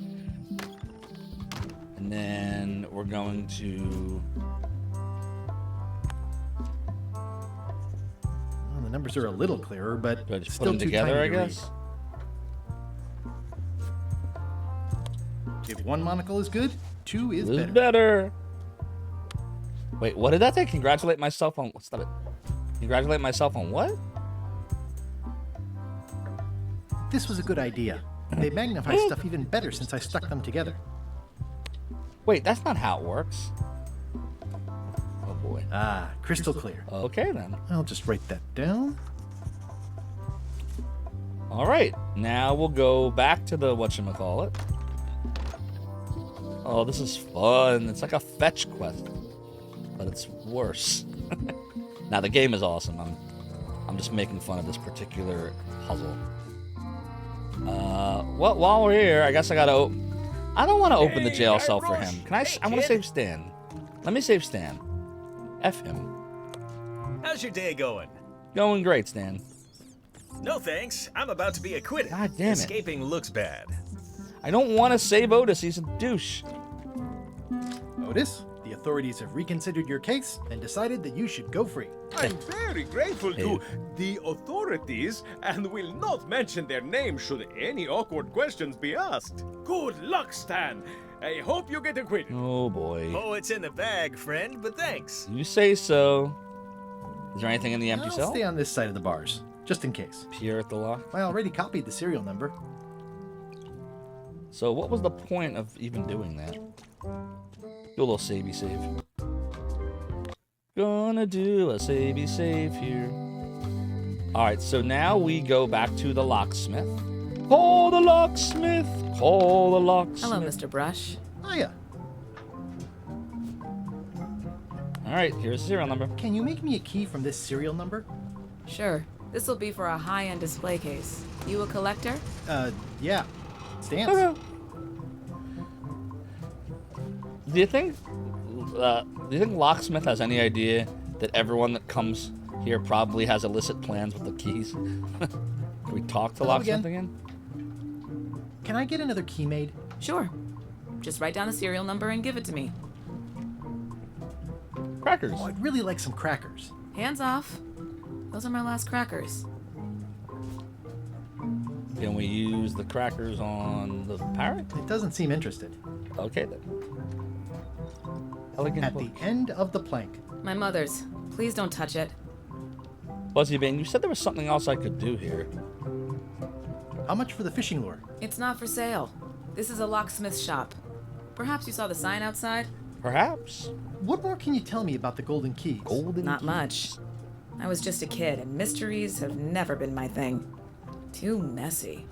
And then we're going to... Well, the numbers are a little clearer, but Do I just put still them too together, tiny I to read. guess? If one monocle is good, two is This better. is better. Wait, what did that say? Congratulate myself on... Stop it. Congratulate myself on what? This was a good idea. They magnify stuff even better since I stuck them together. Wait, that's not how it works. Oh boy. Ah, crystal clear. Okay then. I'll just write that down. All right, now we'll go back to the whatchamacallit. Oh, this is fun. It's like a fetch quest, but it's worse. Now the game is awesome. I'm just making fun of this particular puzzle. Well, while we're here, I guess I gotta. I don't want to open the jail cell for him. Can I? I want to save Stan. Let me save Stan. F him. How's your day going? Going great, Stan. No thanks. I'm about to be acquitted. God damn it. Escaping looks bad. I don't want to save Otis. He's a douche. Otis, the authorities have reconsidered your case and decided that you should go free. I'm very grateful to the authorities and will not mention their name should any awkward questions be asked. Good luck, Stan. I hope you get acquitted. Oh boy. Oh, it's in the bag, friend, but thanks. You say so. Is there anything in the empty I'll cell? stay on this side of the bars, just in case. Peer at the lock. I already copied the serial number. So what was the point of even doing that? Do a little savey save. Gonna do a savey save here. Alright, so now we go back to the locksmith. Call the locksmith! Call the locksmith. Hello, Mr. Brush. Hiya. All right, here's the serial number. Can you make me a key from this serial number? Sure. This will be for a high-end display case. You a collector? Yeah. Stamps. Do you think Locksmith has any idea that everyone that comes here probably has illicit plans with the keys? Can we talk to Locksmith again? Can I get another key made? Sure. Just write down the serial number and give it to me. Crackers. Oh, I'd really like some crackers. Hands off. Those are my last crackers. Can we use the crackers on the parrot? It doesn't seem interested. Okay then. Elegant At book. the end of the plank. My mother's. Please don't touch it. Buzzybane, you said there was something else I could do here. How much for the fishing lure? It's not for sale. This is a locksmith shop. Perhaps you saw the sign outside? Perhaps. What more can you tell me about the golden keys? Not much. I was just a kid, and mysteries have never been my thing. Too messy.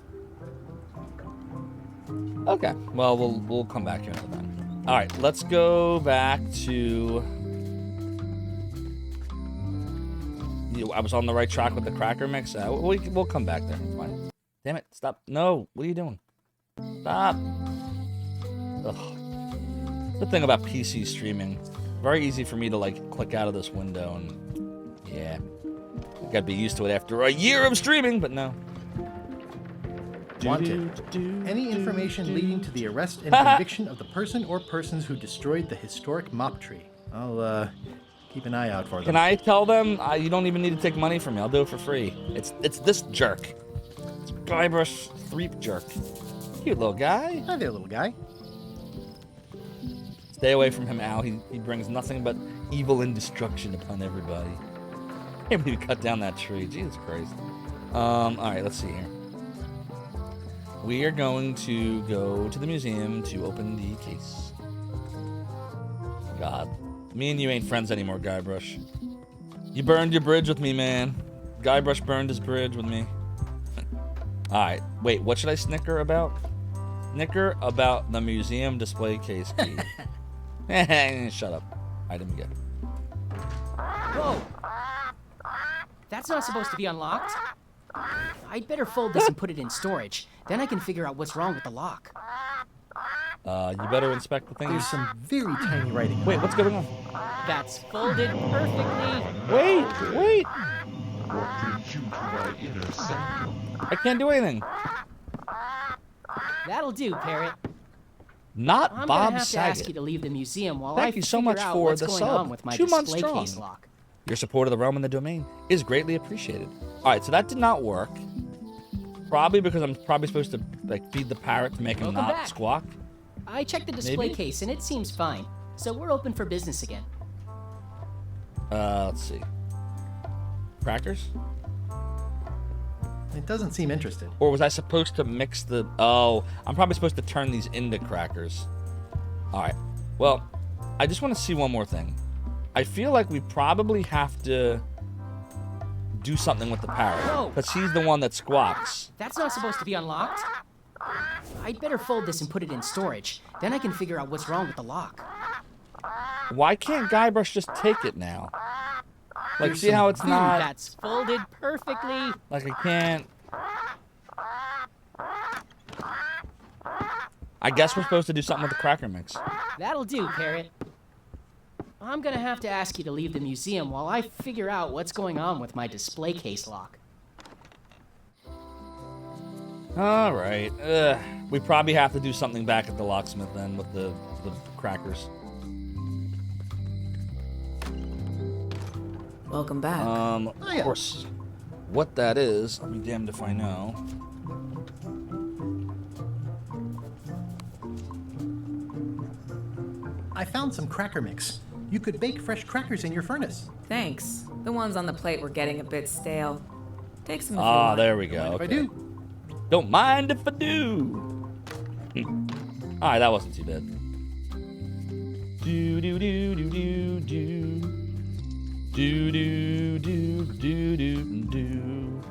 Okay. Well, we'll come back here another time. All right, let's go back to. I was on the right track with the cracker mix. We'll come back there. It's fine. Damn it! Stop! No! What are you doing? Stop! Ugh. The thing about PC streaming, very easy for me to like click out of this window and yeah, I gotta be used to it after a year of streaming. But no. Wanted. Any information leading to the arrest and conviction of the person or persons who destroyed the historic mop tree. I'll keep an eye out for them. Can I tell them you don't even need to take money from me? I'll do it for free. It's this jerk. It's Guybrush Threep jerk. Cute little guy. Hi there, little guy. Stay away from him, Al. He brings nothing but evil and destruction upon everybody. Can't believe you cut down that tree. Jesus Christ. All right, let's see here. We are going to go to the museum to open the case. God. Me and you ain't friends anymore, Guybrush. You burned your bridge with me, man. Guybrush burned his bridge with me. Alright, wait, what should I snicker about? Snicker about the museum display case key. Shut up. Item get. Whoa! That's not supposed to be unlocked. I'd better fold this and put it in storage. Then I can figure out what's wrong with the lock. You better inspect the thing. There's some very tiny writing. Wait, what's going on? That's folded perfectly. Wait! What brings you to my inner sanctum? I can't do anything. That'll do, Parrot. Not I'm Bob gonna have Saget. to ask you to leave the museum while Thank I you so figure much out for what's the going sub. on with my 2 months display strong. case lock. Your support of the realm and the domain is greatly appreciated. All right, so that did not work. Probably because I'm probably supposed to like feed the parrot to make him Welcome not back. squawk. I checked the display Maybe? case and it seems fine. So we're open for business again. Let's see. Crackers? It doesn't seem interested. Or was I supposed to mix the... Oh, I'm probably supposed to turn these into crackers. All right. Well, I just want to see one more thing. I feel like we probably have to do something with the parrot. Whoa. Because he's the one that squawks. That's not supposed to be unlocked. I'd better fold this and put it in storage. Then I can figure out what's wrong with the lock. Why can't Guybrush just take it now? Like, There's see how some it's food not... That's folded perfectly. Like, I can't... I guess we're supposed to do something with the cracker mix. That'll do, Parrot. I'm gonna have to ask you to leave the museum while I figure out what's going on with my display case lock. All right. We probably have to do something back at the locksmith then with the crackers. Welcome back. Of course. What that is, I'll be damned if I know. I found some cracker mix. You could bake fresh crackers in your furnace. Thanks. The ones on the plate were getting a bit stale. Take some if you Ah, want. there we go. Mind if I Okay. do? Don't mind if I do. All right, that wasn't too bad. Do do do do do do. Do do do do do do.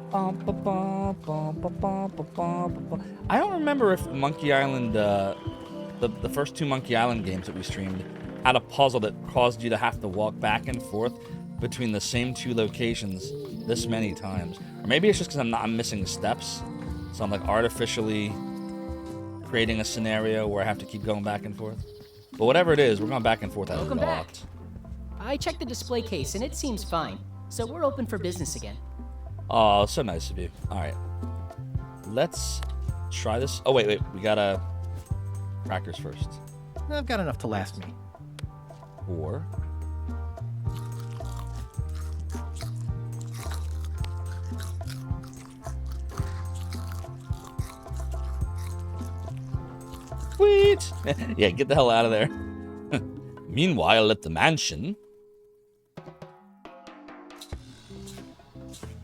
Bum, ba, bum, bum, ba, bum, ba, bum, ba, bum. I don't remember if Monkey Island, the first 2 Monkey Island games that we streamed, had a puzzle that caused you to have to walk back and forth between the same two locations this many times. Or maybe it's just because I'm missing steps. So I'm like artificially creating a scenario where I have to keep going back and forth. But whatever it is, we're going back and forth a Welcome lot. back. I checked the display case and it seems fine. So we're open for business again. Oh, so nice of you. All right. Let's try this. Oh, wait. We gotta crackers first. I've got enough to last me. 4. Sweet. Yeah, get the hell out of there. Meanwhile, at the mansion.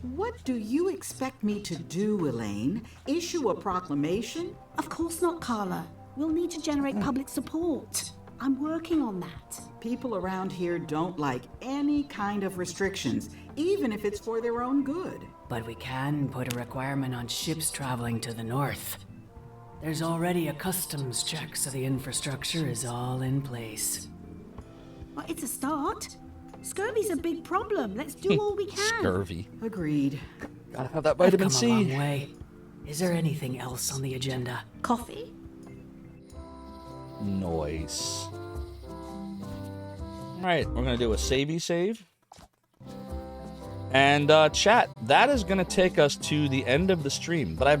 What do you expect me to do, Elaine? Issue a proclamation? Of course not, Carla. We'll need to generate public support. I'm working on that. People around here don't like any kind of restrictions, even if it's for their own good. But we can put a requirement on ships traveling to the north. There's already a customs check, so the infrastructure is all in place. Well, it's a start. Scurvy's a big problem. Let's do all we can. Scurvy. Agreed. Gotta have that vitamin I've come C. a long way. Is there anything else on the agenda? Coffee? Noise. Alright, we're gonna do a savey save. And chat, that is gonna take us to the end of the stream. But I have good